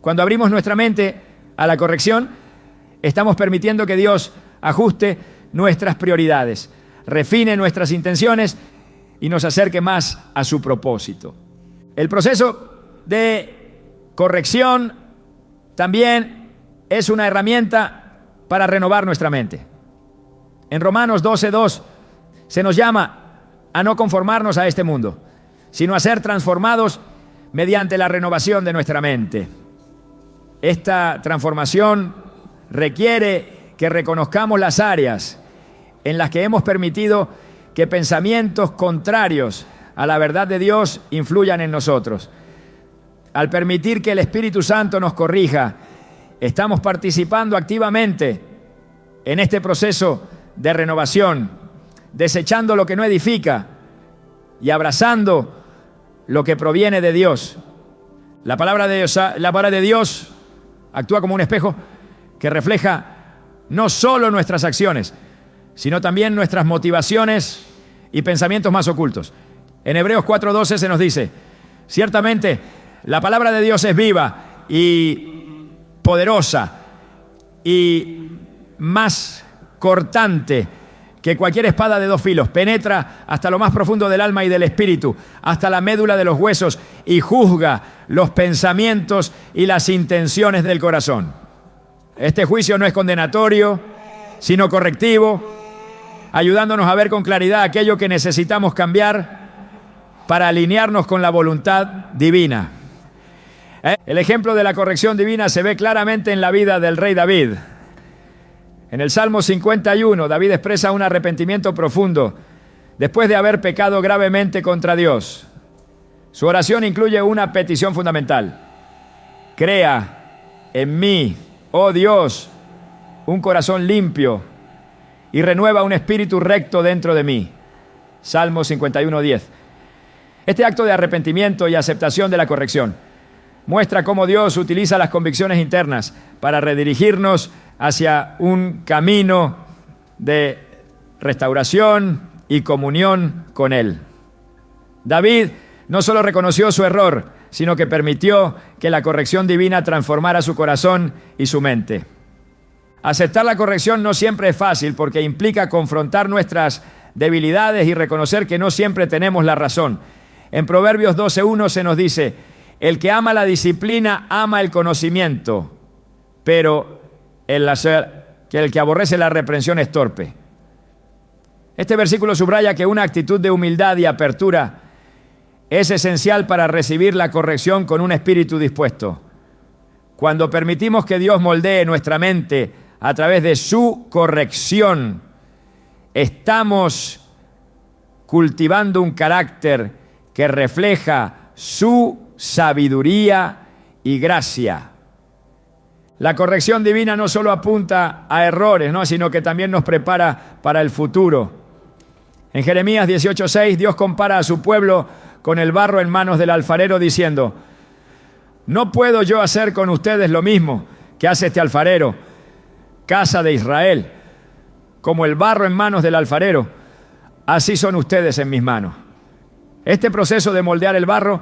Cuando abrimos nuestra mente a la corrección, estamos permitiendo que Dios ajuste nuestras prioridades, refine nuestras intenciones y nos acerque más a su propósito. El proceso de corrección también es una herramienta para renovar nuestra mente. En Romanos 12:2 se nos llama a no conformarnos a este mundo, sino a ser transformados mediante la renovación de nuestra mente. Esta transformación requiere que reconozcamos las áreas en las que hemos permitido que pensamientos contrarios a la verdad de Dios influyan en nosotros. Al permitir que el Espíritu Santo nos corrija, estamos participando activamente en este proceso de renovación, desechando lo que no edifica y abrazando lo que proviene de Dios. La palabra de Dios actúa como un espejo que refleja no solo nuestras acciones, sino también nuestras motivaciones y pensamientos más ocultos. En Hebreos 4:12 se nos dice: ciertamente la palabra de Dios es viva y poderosa y más cortante que cualquier espada de dos filos, penetra hasta lo más profundo del alma y del espíritu, hasta la médula de los huesos, y juzga los pensamientos y las intenciones del corazón. Este juicio no es condenatorio, sino correctivo, ayudándonos a ver con claridad aquello que necesitamos cambiar para alinearnos con la voluntad divina. El ejemplo de la corrección divina se ve claramente en la vida del rey David. En el Salmo 51, David expresa un arrepentimiento profundo después de haber pecado gravemente contra Dios. Su oración incluye una petición fundamental: crea en mí, oh Dios, un corazón limpio y renueva un espíritu recto dentro de mí. Salmo 51:10. Este acto de arrepentimiento y aceptación de la corrección muestra cómo Dios utiliza las convicciones internas para redirigirnos hacia un camino de restauración y comunión con Él. David no solo reconoció su error, sino que permitió que la corrección divina transformara su corazón y su mente. Aceptar la corrección no siempre es fácil porque implica confrontar nuestras debilidades y reconocer que no siempre tenemos la razón. En Proverbios 12:1 se nos dice: el que ama la disciplina ama el conocimiento, pero el que aborrece la reprensión es torpe. Este versículo subraya que una actitud de humildad y apertura es esencial para recibir la corrección con un espíritu dispuesto. Cuando permitimos que Dios moldee nuestra mente a través de su corrección, estamos cultivando un carácter que refleja su sabiduría y gracia. La corrección divina no solo apunta a errores, sino que también nos prepara para el futuro. En Jeremías 18:6, Dios compara a su pueblo con el barro en manos del alfarero, diciendo: ¿no puedo yo hacer con ustedes lo mismo que hace este alfarero, casa de Israel? Como el barro en manos del alfarero, así son ustedes en mis manos. Este proceso de moldear el barro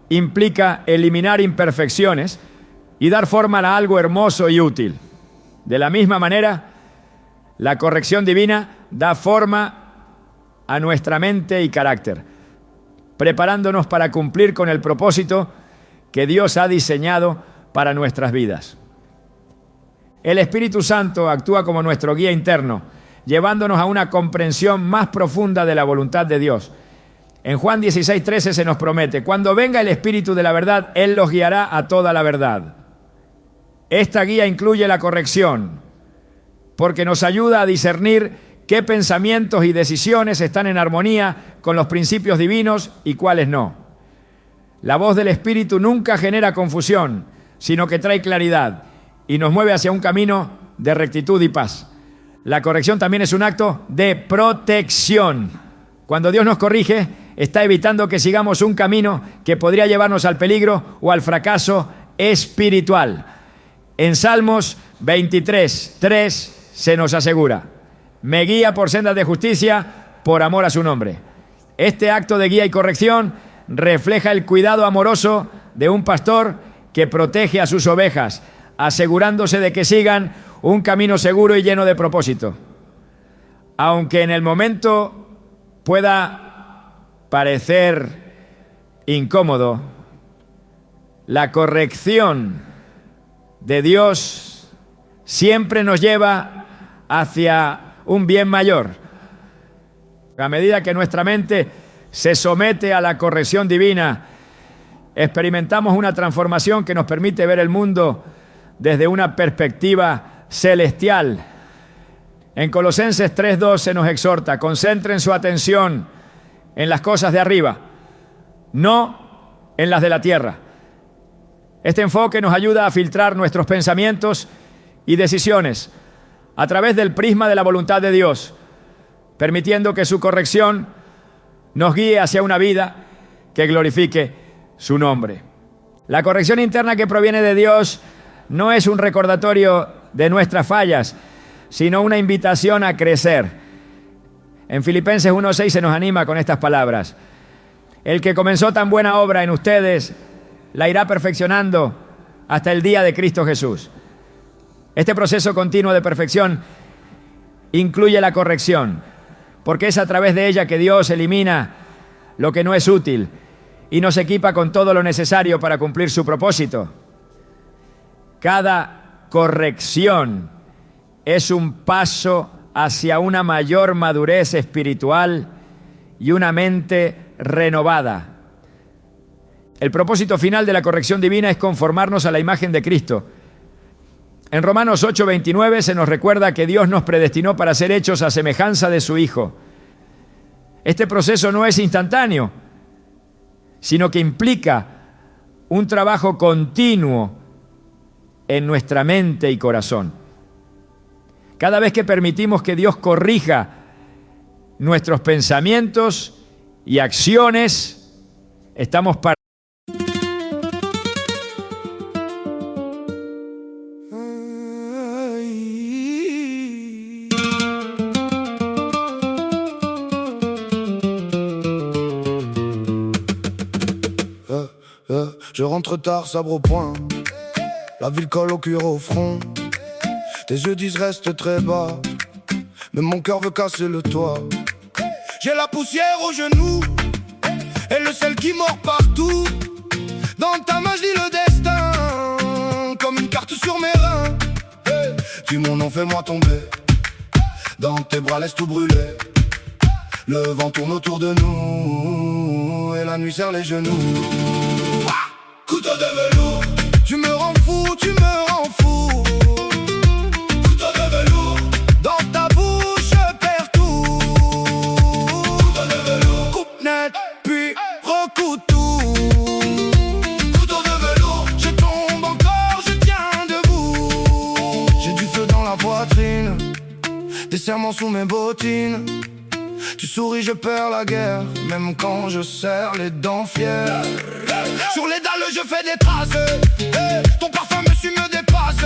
implica eliminar imperfecciones y dar forma a algo hermoso y útil. De la misma manera, la corrección divina da forma a nuestra mente y carácter, preparándonos para cumplir con el propósito que Dios ha diseñado para nuestras vidas. El Espíritu Santo actúa como nuestro guía interno, llevándonos a una comprensión más profunda de la voluntad de Dios. En Juan 16:13 se nos promete: cuando venga el Espíritu de la verdad, Él los guiará a toda la verdad. Esta guía incluye la corrección, porque nos ayuda a discernir qué pensamientos y decisiones están en armonía con los principios divinos y cuáles no. La voz del Espíritu nunca genera confusión, sino que trae claridad y nos mueve hacia un camino de rectitud y paz. La corrección también es un acto de protección. Cuando Dios nos corrige, está evitando que sigamos un camino que podría llevarnos al peligro o al fracaso espiritual. En Salmos 23:3 se nos asegura: me guía por sendas de justicia por amor a su nombre. Este acto de guía y corrección refleja el cuidado amoroso de un pastor que protege a sus ovejas, asegurándose de que sigan un camino seguro y lleno de propósito. Aunque en el momento pueda parecer incómodo, la corrección de Dios siempre nos lleva hacia un bien mayor. A medida que nuestra mente se somete a la corrección divina, experimentamos una transformación que nos permite ver el mundo desde una perspectiva celestial. En Colosenses 3:2 se nos exhorta: concentren su atención en las cosas de arriba, no en las de la tierra. Este enfoque nos ayuda a filtrar nuestros pensamientos y decisiones a través del prisma de la voluntad de Dios, permitiendo que su corrección nos guíe hacia una vida que glorifique su nombre. La corrección interna que proviene de Dios no es un recordatorio de nuestras fallas, sino una invitación a crecer. En Filipenses 1:6 se nos anima con estas palabras: el que comenzó tan buena obra en ustedes la irá perfeccionando hasta el día de Cristo Jesús. Este proceso continuo de perfección incluye la corrección, porque es a través de ella que Dios elimina lo que no es útil y nos equipa con todo lo necesario para cumplir su propósito. Cada corrección es un paso hacia una mayor madurez espiritual y una mente renovada. El propósito final de la corrección divina es conformarnos a la imagen de Cristo. En Romanos 8:29 se nos recuerda que Dios nos predestinó para ser hechos a semejanza de su Hijo. Este proceso no es instantáneo, sino que implica un trabajo continuo en nuestra mente y corazón. Cada vez que permitimos que Dios corrija nuestros pensamientos y acciones, estamos para Je rentre tard, sabre au poing. La ville colle au cuir au front. Tes yeux disent reste très bas, mais mon cœur veut casser le toit. J'ai la poussière aux genoux et le sel qui mord partout. Dans ta main je lis le destin comme une carte sur mes reins. Hey, dis mon nom, fais-moi tomber. Dans tes bras laisse tout brûler. Le vent tourne autour de nous et la nuit serre les genoux. Couteau de velours, tu me rends fou, tu me rends fou. Couteau de velours, dans ta bouche je perds tout. Couteau de velours, coupe net, puis recoue tout. Couteau de velours, je tombe encore, je tiens debout. J'ai du feu dans la poitrine, des serments sous mes bottines. Tu souris, je perds la guerre, même quand je serre les dents fières. Sur les dalles, je fais des traces. Ton parfum, monsieur, me dépasse.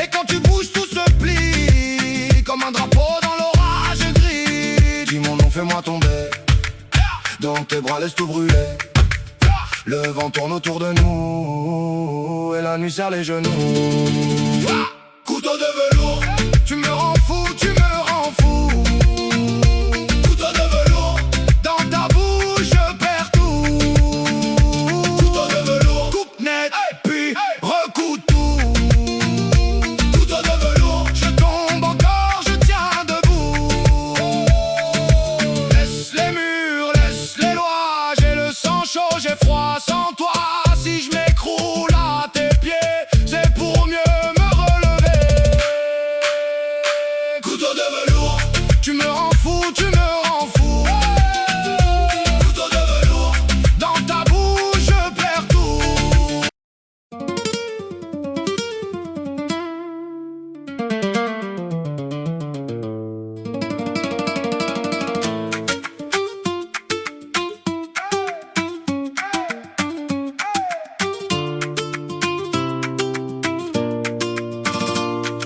Et quand tu bouges, tout se plie comme un drapeau dans l'orage gris. Dis mon nom, fais-moi tomber. Dans tes bras, laisse tout brûler. Le vent tourne autour de nous et la nuit serre les genoux. Couteau de velours, tu me rends fou, tu me rends fou.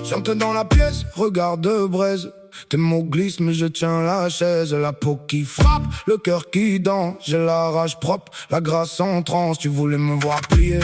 J'entre dans la pièce, regarde de braise. Tes mots glissent mais je tiens la chaise. La peau qui frappe, le cœur qui danse. J'ai la rage propre, la grâce en transe. Tu voulais me voir plier,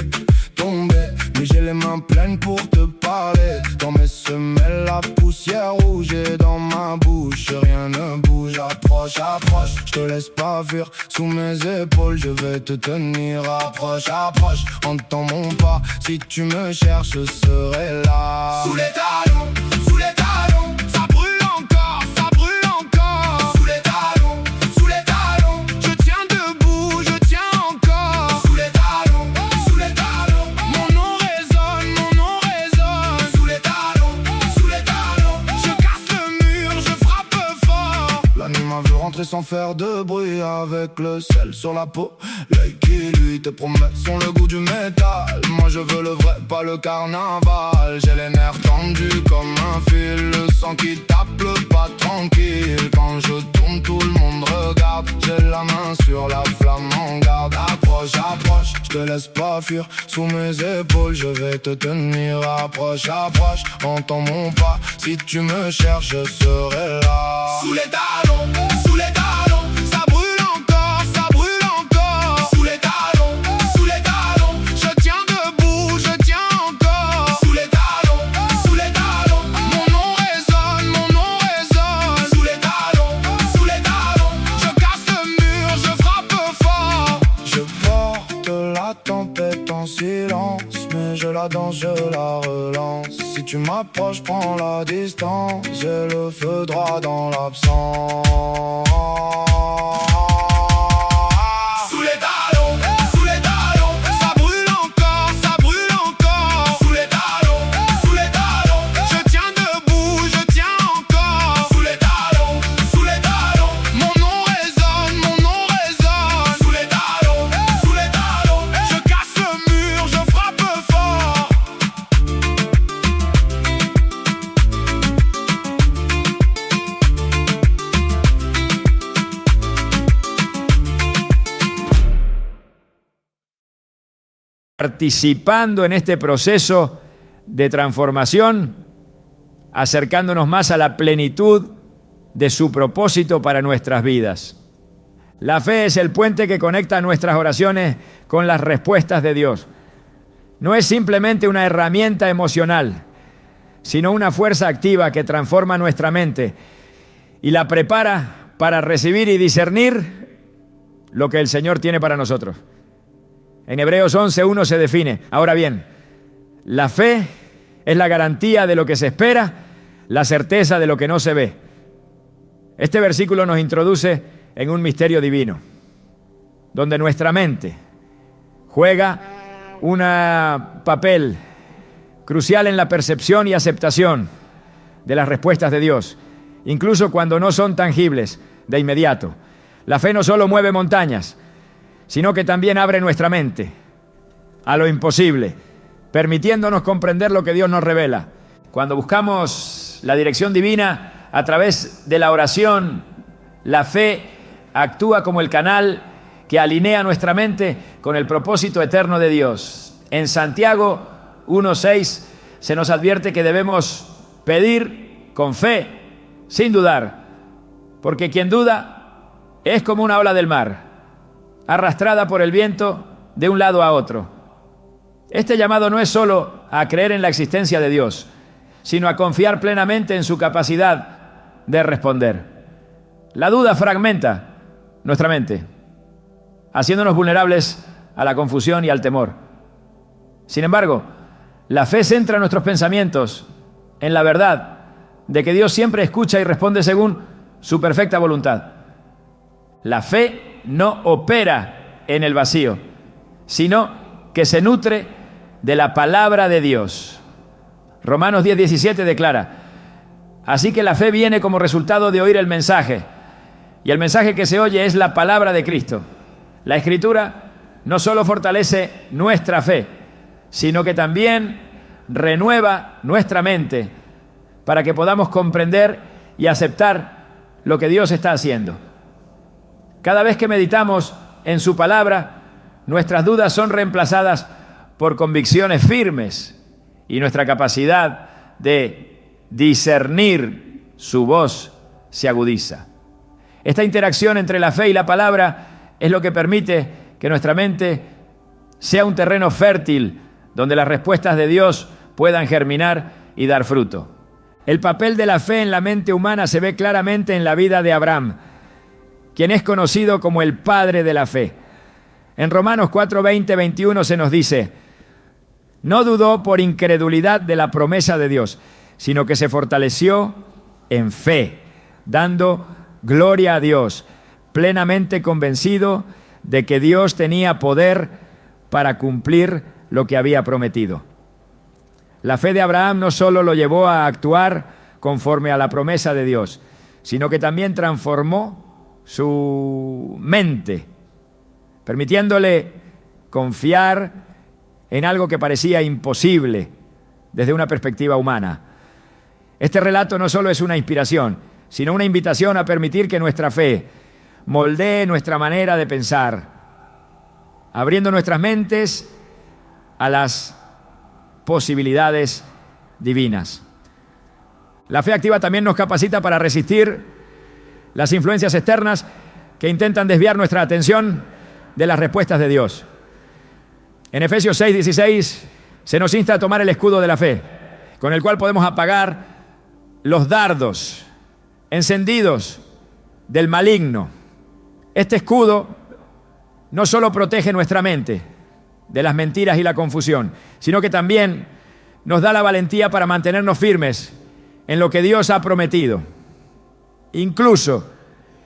tomber, mais j'ai les mains pleines pour te parler. Dans mes semelles, la poussière rouge et dans ma bouche rien ne bouge. Approche, approche, je te laisse pas fuir. Sous mes épaules, je vais te tenir. Approche, approche, entends mon pas. Si tu me cherches, je serai là. Sous les talons, sous les talons. Ça brûle encore, ça brûle encore. Sous les talons, sous les talons. Je tiens debout, je tiens encore. Sous les talons, sous les talons. Mon nom résonne, mon nom résonne. Sous les talons, sous les talons. Je casse le mur, je frappe fort. La nuit m'a vu rentrer sans faire de bruit. Avec le sel sur la peau, l'œil qui lui te promet sont le goût du métal. Moi je veux le vrai, pas le carnaval. J'ai les nerfs tendus comme un fil. Le sang qui tape, le pas tranquille. Quand je tourne, tout le monde regarde. J'ai la main sur la flamme en garde. Approche, approche, je te laisse pas fuir. Sous mes épaules, je vais te tenir. Approche, approche, entends mon pas. Si tu me cherches, je serai là. Sous les talons, sous les talons. Ça brûle encore, ça brûle encore. Sous les talons, sous les talons. Je tiens debout, je tiens encore. Sous les talons, sous les talons. Mon nom résonne, mon nom résonne. Sous les talons, sous les talons. Je casse le mur, je frappe fort. Je porte la tempête en silence, mais je la danse, je la relance. Si tu m'approches, prends la distance. J'ai le feu droit dans l'absence. Sous les talons, sous les talons. Ça brûle encore, ça brûle encore. Sous les talons, sous les talons. Je tiens debout, je tiens encore. Sous les talons, sous les talons. Mon nom résonne, mon nom résonne. Sous les talons, sous les talons. Je casse le mur, je frappe fort. participando en este proceso de transformación, acercándonos más a la plenitud de su propósito para nuestras vidas. La fe es el puente que conecta nuestras oraciones con las respuestas de Dios. No es simplemente una herramienta emocional, sino una fuerza activa que transforma nuestra mente y la prepara para recibir y discernir lo que el Señor tiene para nosotros. En Hebreos 11:1 se define: ahora bien, la fe es la garantía de lo que se espera, la certeza de lo que no se ve. Este versículo nos introduce en un misterio divino, donde nuestra mente juega un papel crucial en la percepción y aceptación de las respuestas de Dios, incluso cuando no son tangibles de inmediato. La fe no solo mueve montañas, sino que también abre nuestra mente a lo imposible, permitiéndonos comprender lo que Dios nos revela. Cuando buscamos la dirección divina a través de la oración, la fe actúa como el canal que alinea nuestra mente con el propósito eterno de Dios. En Santiago 1:6 se nos advierte que debemos pedir con fe, sin dudar, porque quien duda es como una ola del mar, arrastrada por el viento de un lado a otro. Este llamado no es solo a creer en la existencia de Dios, sino a confiar plenamente en su capacidad de responder. La duda fragmenta nuestra mente, haciéndonos vulnerables a la confusión y al temor. Sin embargo, la fe centra nuestros pensamientos en la verdad de que Dios siempre escucha y responde según su perfecta voluntad. La fe no opera en el vacío, sino que se nutre de la palabra de Dios. Romanos 10:17 declara: así que la fe viene como resultado de oír el mensaje, y el mensaje que se oye es la palabra de Cristo. La Escritura no solo fortalece nuestra fe, sino que también renueva nuestra mente para que podamos comprender y aceptar lo que Dios está haciendo. Cada vez que meditamos en su palabra, nuestras dudas son reemplazadas por convicciones firmes y nuestra capacidad de discernir su voz se agudiza. Esta interacción entre la fe y la palabra es lo que permite que nuestra mente sea un terreno fértil donde las respuestas de Dios puedan germinar y dar fruto. El papel de la fe en la mente humana se ve claramente en la vida de Abraham, quien es conocido como el padre de la fe. En Romanos 4:20-21 se nos dice: no dudó por incredulidad de la promesa de Dios, sino que se fortaleció en fe, dando gloria a Dios, plenamente convencido de que Dios tenía poder para cumplir lo que había prometido. La fe de Abraham no solo lo llevó a actuar conforme a la promesa de Dios, sino que también transformó su mente, permitiéndole confiar en algo que parecía imposible desde una perspectiva humana. Este relato no solo es una inspiración, sino una invitación a permitir que nuestra fe moldee nuestra manera de pensar, abriendo nuestras mentes a las posibilidades divinas. La fe activa también nos capacita para resistir las influencias externas que intentan desviar nuestra atención de las respuestas de Dios. En Efesios 6:16 se nos insta a tomar el escudo de la fe, con el cual podemos apagar los dardos encendidos del maligno. Este escudo no solo protege nuestra mente de las mentiras y la confusión, sino que también nos da la valentía para mantenernos firmes en lo que Dios ha prometido, incluso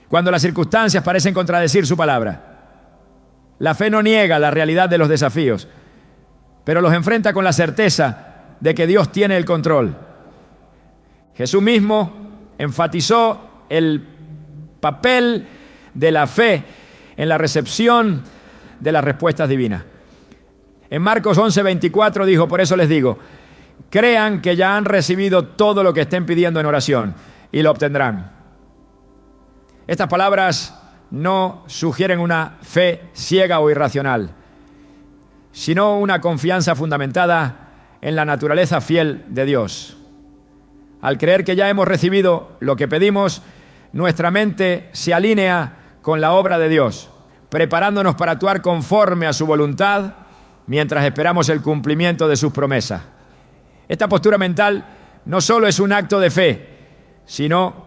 cuando las circunstancias parecen contradecir su palabra. La fe no niega la realidad de los desafíos, pero los enfrenta con la certeza de que Dios tiene el control. Jesús mismo enfatizó el papel de la fe en la recepción de las respuestas divinas. En Marcos 11:24 dijo: por eso les digo, crean que ya han recibido todo lo que estén pidiendo en oración y lo obtendrán. Estas palabras no sugieren una fe ciega o irracional, sino una confianza fundamentada en la naturaleza fiel de Dios. Al creer que ya hemos recibido lo que pedimos, nuestra mente se alinea con la obra de Dios, preparándonos para actuar conforme a su voluntad mientras esperamos el cumplimiento de sus promesas. Esta postura mental no solo es un acto de fe, sino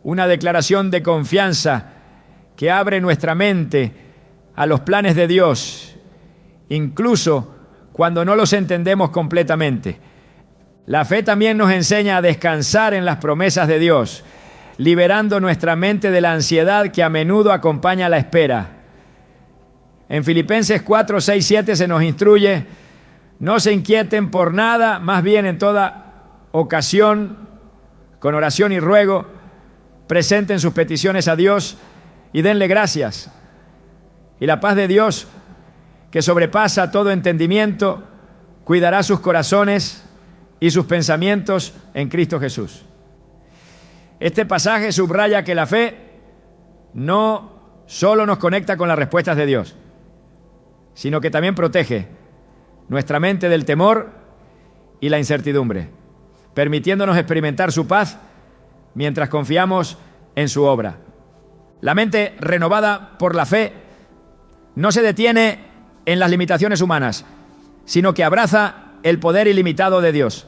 una declaración de confianza que abre nuestra mente a los planes de Dios, incluso cuando no los entendemos completamente. La fe también nos enseña a descansar en las promesas de Dios, liberando nuestra mente de la ansiedad que a menudo acompaña la espera. En Filipenses 4, 6, 7 se nos instruye: no se inquieten por nada, más bien en toda ocasión, con oración y ruego, presenten sus peticiones a Dios y denle gracias. Y la paz de Dios, que sobrepasa todo entendimiento, cuidará sus corazones y sus pensamientos en Cristo Jesús. Este pasaje subraya que la fe no solo nos conecta con las respuestas de Dios, sino que también protege nuestra mente del temor y la incertidumbre, permitiéndonos experimentar su paz mientras confiamos en su obra. La mente renovada por la fe no se detiene en las limitaciones humanas, sino que abraza el poder ilimitado de Dios.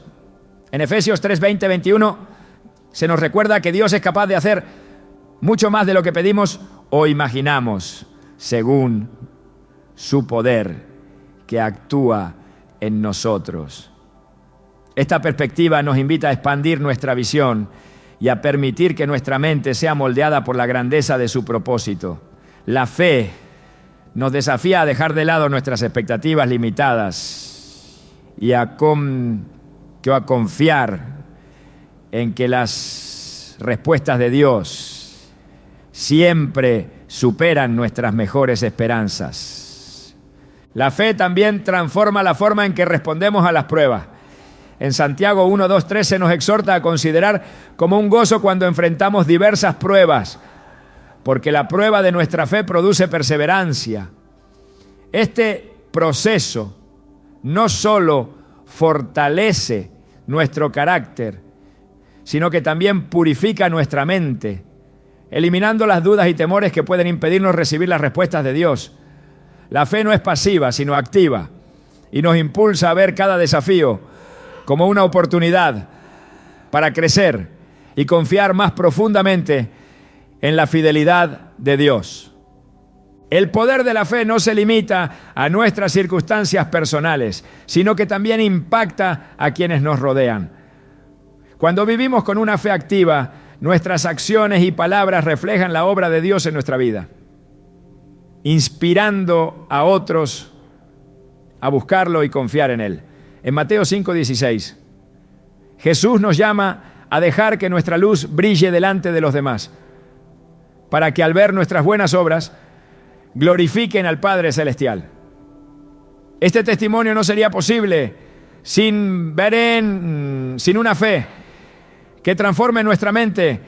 En Efesios 3, 20, 21 se nos recuerda que Dios es capaz de hacer mucho más de lo que pedimos o imaginamos, según su poder que actúa en nosotros. Esta perspectiva nos invita a expandir nuestra visión y a permitir que nuestra mente sea moldeada por la grandeza de su propósito. La fe nos desafía a dejar de lado nuestras expectativas limitadas y a confiar en que las respuestas de Dios siempre superan nuestras mejores esperanzas. La fe también transforma la forma en que respondemos a las pruebas. En Santiago 1, 2, 3 se nos exhorta a considerar como un gozo cuando enfrentamos diversas pruebas, porque la prueba de nuestra fe produce perseverancia. Este proceso no solo fortalece nuestro carácter, sino que también purifica nuestra mente, eliminando las dudas y temores que pueden impedirnos recibir las respuestas de Dios. La fe no es pasiva, sino activa, y nos impulsa a ver cada desafío como una oportunidad para crecer y confiar más profundamente en la fidelidad de Dios. El poder de la fe no se limita a nuestras circunstancias personales, sino que también impacta a quienes nos rodean. Cuando vivimos con una fe activa, nuestras acciones y palabras reflejan la obra de Dios en nuestra vida, inspirando a otros a buscarlo y confiar en Él. En Mateo 5:16, Jesús nos llama a dejar que nuestra luz brille delante de los demás, para que al ver nuestras buenas obras glorifiquen al Padre Celestial. Este testimonio no sería posible sin una fe que transforme nuestra mente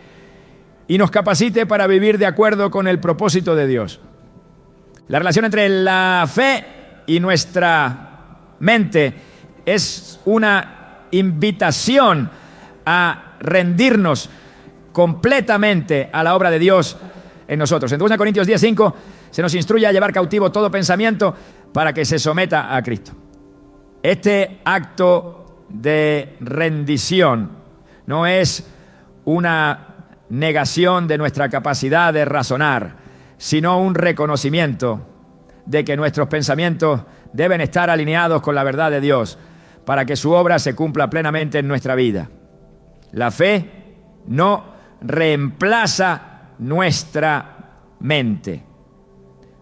y nos capacite para vivir de acuerdo con el propósito de Dios. La relación entre la fe y nuestra mente es una invitación a rendirnos completamente a la obra de Dios en nosotros. En 2 Corintios 10:5 se nos instruye a llevar cautivo todo pensamiento para que se someta a Cristo. Este acto de rendición no es una negación de nuestra capacidad de razonar, sino un reconocimiento de que nuestros pensamientos deben estar alineados con la verdad de Dios para que su obra se cumpla plenamente en nuestra vida. La fe no reemplaza nuestra mente,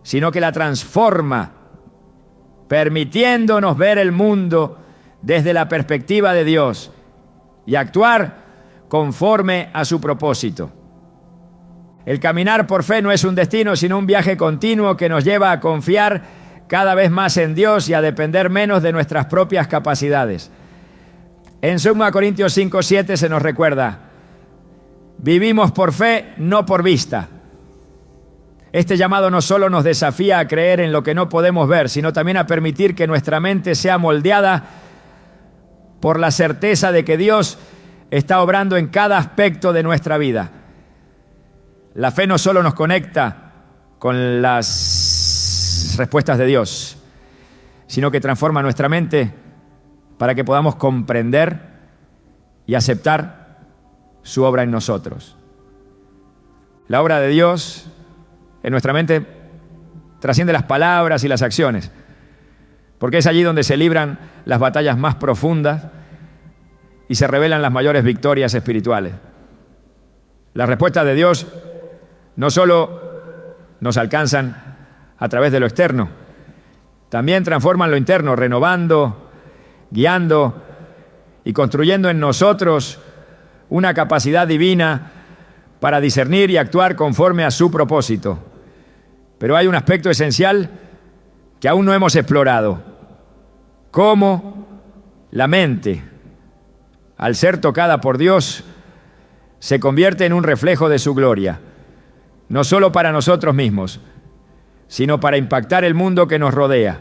sino que la transforma, permitiéndonos ver el mundo desde la perspectiva de Dios y actuar conforme a su propósito. El caminar por fe no es un destino, sino un viaje continuo que nos lleva a confiar cada vez más en Dios y a depender menos de nuestras propias capacidades. En 2 Corintios 5:7 se nos recuerda: vivimos por fe, no por vista. Este llamado no solo nos desafía a creer en lo que no podemos ver, sino también a permitir que nuestra mente sea moldeada por la certeza de que Dios está obrando en cada aspecto de nuestra vida. La fe no solo nos conecta con las respuestas de Dios, sino que transforma nuestra mente para que podamos comprender y aceptar su obra en nosotros. La obra de Dios en nuestra mente trasciende las palabras y las acciones, porque es allí donde se libran las batallas más profundas y se revelan las mayores victorias espirituales. Las respuestas de Dios no solo nos alcanzan a través de lo externo, también transforman lo interno, renovando, guiando y construyendo en nosotros una capacidad divina para discernir y actuar conforme a su propósito. Pero hay un aspecto esencial que aún no hemos explorado: cómo la mente, al ser tocada por Dios, se convierte en un reflejo de su gloria, no solo para nosotros mismos, sino para impactar el mundo que nos rodea.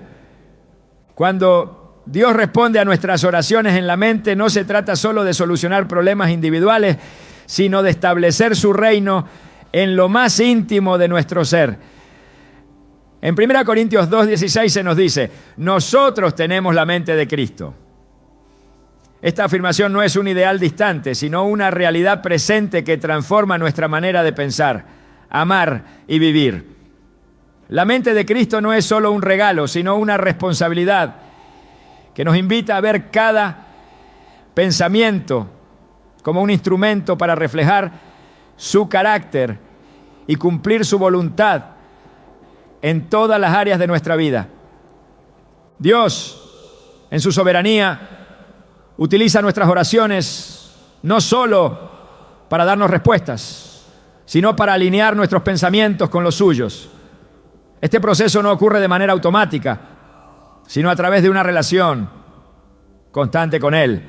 Cuando Dios responde a nuestras oraciones en la mente, no se trata solo de solucionar problemas individuales, sino de establecer su reino en lo más íntimo de nuestro ser. En 1 Corintios 2:16 se nos dice: nosotros tenemos la mente de Cristo. Esta afirmación no es un ideal distante, sino una realidad presente que transforma nuestra manera de pensar, amar y vivir. La mente de Cristo no es solo un regalo, sino una responsabilidad que nos invita a ver cada pensamiento como un instrumento para reflejar su carácter y cumplir su voluntad en todas las áreas de nuestra vida. Dios, en su soberanía, utiliza nuestras oraciones no solo para darnos respuestas, sino para alinear nuestros pensamientos con los suyos. Este proceso no ocurre de manera automática, sino a través de una relación constante con Él,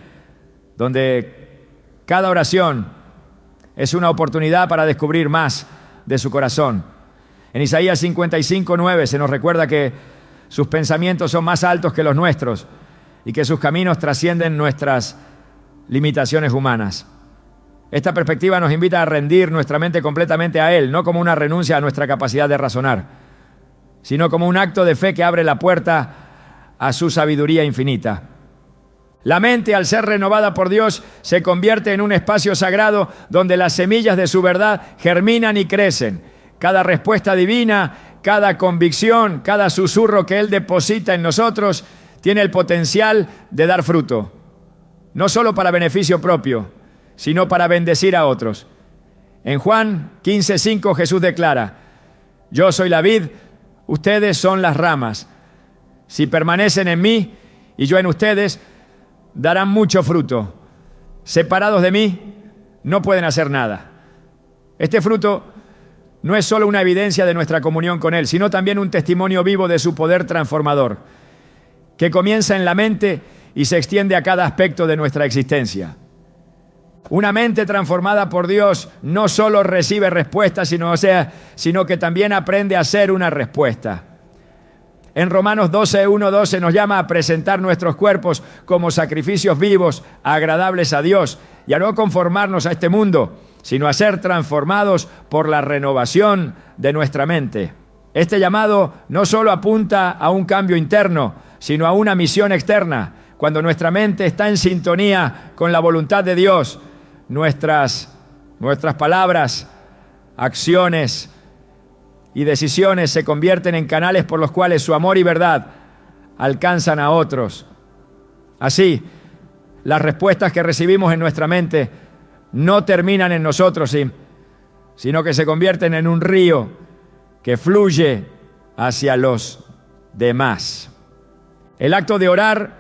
donde cada oración es una oportunidad para descubrir más de su corazón. En Isaías 55:9 se nos recuerda que sus pensamientos son más altos que los nuestros y que sus caminos trascienden nuestras limitaciones humanas. Esta perspectiva nos invita a rendir nuestra mente completamente a Él, no como una renuncia a nuestra capacidad de razonar, sino como un acto de fe que abre la puerta a su sabiduría infinita. La mente, al ser renovada por Dios, se convierte en un espacio sagrado donde las semillas de su verdad germinan y crecen. Cada respuesta divina, cada convicción, cada susurro que Él deposita en nosotros tiene el potencial de dar fruto, no solo para beneficio propio, sino para bendecir a otros. En Juan 15:5 Jesús declara: yo soy la vid, ustedes son las ramas. Si permanecen en mí y yo en ustedes, darán mucho fruto. Separados de mí, no pueden hacer nada. Este fruto no es solo una evidencia de nuestra comunión con Él, sino también un testimonio vivo de su poder transformador, que comienza en la mente y se extiende a cada aspecto de nuestra existencia. Una mente transformada por Dios no solo recibe respuestas, sino que también aprende a ser una respuesta. En Romanos 12:1-12 nos llama a presentar nuestros cuerpos como sacrificios vivos, agradables a Dios, y a no conformarnos a este mundo, sino a ser transformados por la renovación de nuestra mente. Este llamado no solo apunta a un cambio interno, sino a una misión externa. Cuando nuestra mente está en sintonía con la voluntad de Dios, nuestras palabras, acciones y decisiones se convierten en canales por los cuales su amor y verdad alcanzan a otros. Así, las respuestas que recibimos en nuestra mente no terminan en nosotros, sino que se convierten en un río que fluye hacia los demás. El acto de orar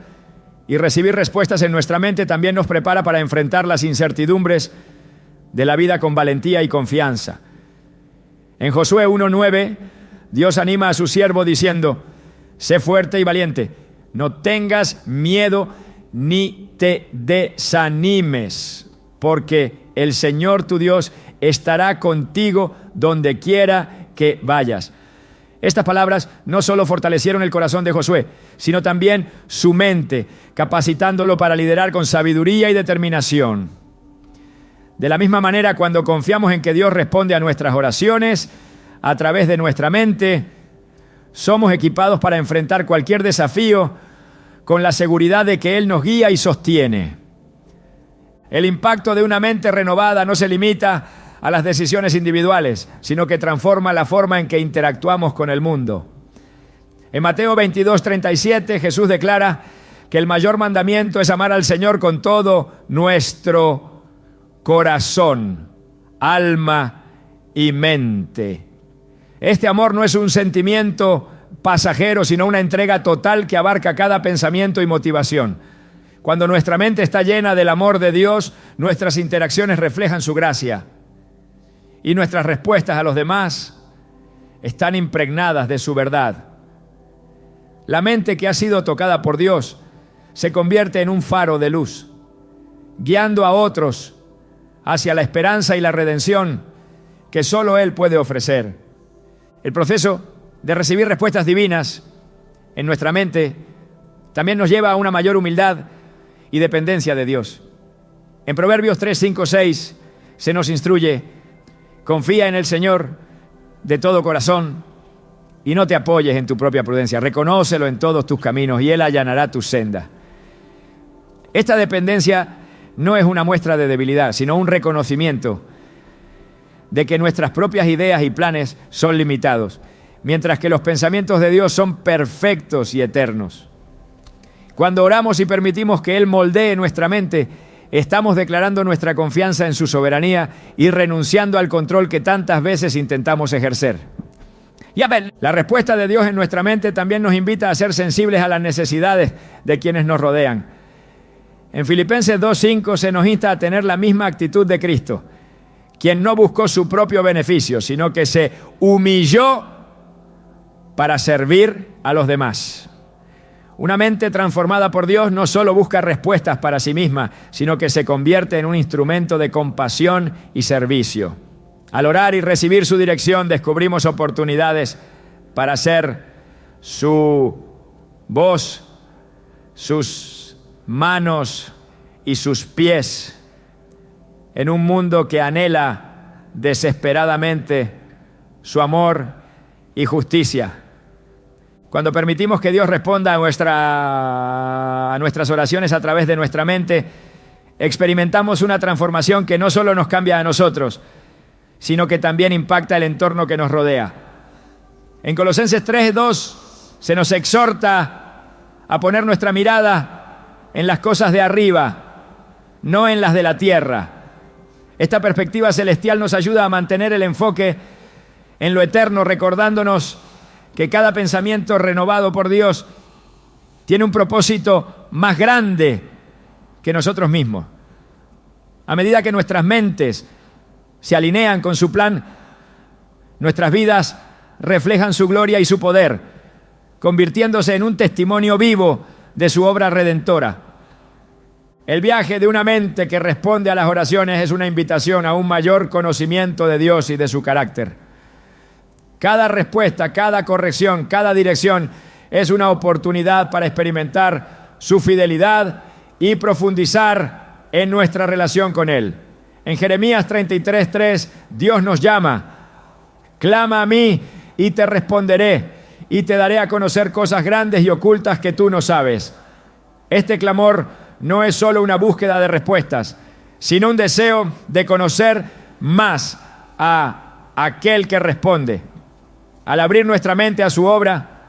y recibir respuestas en nuestra mente también nos prepara para enfrentar las incertidumbres de la vida con valentía y confianza. En Josué 1:9, Dios anima a su siervo diciendo: sé fuerte y valiente, no tengas miedo ni te desanimes, porque el Señor tu Dios estará contigo donde quiera que vayas. Estas palabras no solo fortalecieron el corazón de Josué, sino también su mente, capacitándolo para liderar con sabiduría y determinación. De la misma manera, cuando confiamos en que Dios responde a nuestras oraciones a través de nuestra mente, somos equipados para enfrentar cualquier desafío con la seguridad de que Él nos guía y sostiene. El impacto de una mente renovada no se limita a las decisiones individuales, sino que transforma la forma en que interactuamos con el mundo. En Mateo 22:37, Jesús declara que el mayor mandamiento es amar al Señor con todo nuestro corazón, alma y mente. Este amor no es un sentimiento pasajero, sino una entrega total que abarca cada pensamiento y motivación. Cuando nuestra mente está llena del amor de Dios, nuestras interacciones reflejan su gracia y nuestras respuestas a los demás están impregnadas de su verdad. La mente que ha sido tocada por Dios se convierte en un faro de luz, guiando a otros hacia la esperanza y la redención que solo Él puede ofrecer. El proceso de recibir respuestas divinas en nuestra mente también nos lleva a una mayor humildad y dependencia de Dios. En Proverbios 3, 5, 6 se nos instruye: confía en el Señor de todo corazón y no te apoyes en tu propia prudencia. Reconócelo en todos tus caminos y Él allanará tus sendas. Esta dependencia no es una muestra de debilidad, sino un reconocimiento de que nuestras propias ideas y planes son limitados, mientras que los pensamientos de Dios son perfectos y eternos. Cuando oramos y permitimos que Él moldee nuestra mente, estamos declarando nuestra confianza en su soberanía y renunciando al control que tantas veces intentamos ejercer. La respuesta de Dios en nuestra mente también nos invita a ser sensibles a las necesidades de quienes nos rodean. En Filipenses 2:5 se nos insta a tener la misma actitud de Cristo, quien no buscó su propio beneficio, sino que se humilló para servir a los demás. Una mente transformada por Dios no solo busca respuestas para sí misma, sino que se convierte en un instrumento de compasión y servicio. Al orar y recibir su dirección, descubrimos oportunidades para ser su voz, sus manos y sus pies en un mundo que anhela desesperadamente su amor y justicia. Cuando permitimos que Dios responda a nuestras oraciones a través de nuestra mente, experimentamos una transformación que no solo nos cambia a nosotros, sino que también impacta el entorno que nos rodea. En Colosenses 3:2 se nos exhorta a poner nuestra mirada en las cosas de arriba, no en las de la tierra. Esta perspectiva celestial nos ayuda a mantener el enfoque en lo eterno, recordándonos que cada pensamiento renovado por Dios tiene un propósito más grande que nosotros mismos. A medida que nuestras mentes se alinean con su plan, nuestras vidas reflejan su gloria y su poder, convirtiéndose en un testimonio vivo de su obra redentora. El viaje de una mente que responde a las oraciones es una invitación a un mayor conocimiento de Dios y de su carácter. Cada respuesta, cada corrección, cada dirección es una oportunidad para experimentar su fidelidad y profundizar en nuestra relación con Él. En Jeremías 33:3, Dios nos llama: clama a mí y te responderé y te daré a conocer cosas grandes y ocultas que tú no sabes. Este clamor no es solo una búsqueda de respuestas, sino un deseo de conocer más a aquel que responde. Al abrir nuestra mente a su obra,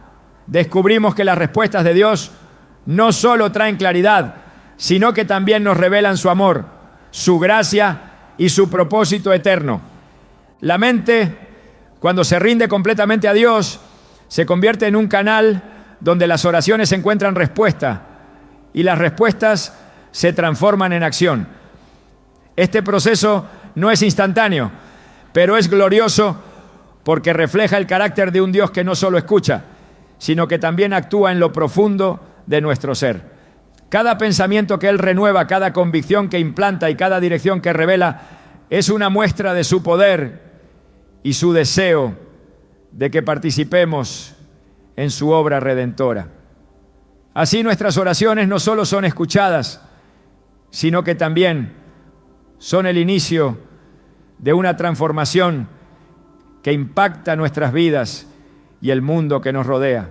descubrimos que las respuestas de Dios no solo traen claridad, sino que también nos revelan su amor, su gracia y su propósito eterno. La mente, cuando se rinde completamente a Dios, se convierte en un canal donde las oraciones encuentran respuesta y las respuestas se transforman en acción. Este proceso no es instantáneo, pero es glorioso porque refleja el carácter de un Dios que no solo escucha, sino que también actúa en lo profundo de nuestro ser. Cada pensamiento que Él renueva, cada convicción que implanta y cada dirección que revela es una muestra de su poder y su deseo de que participemos en su obra redentora. Así nuestras oraciones no solo son escuchadas, sino que también son el inicio de una transformación que impacta nuestras vidas y el mundo que nos rodea.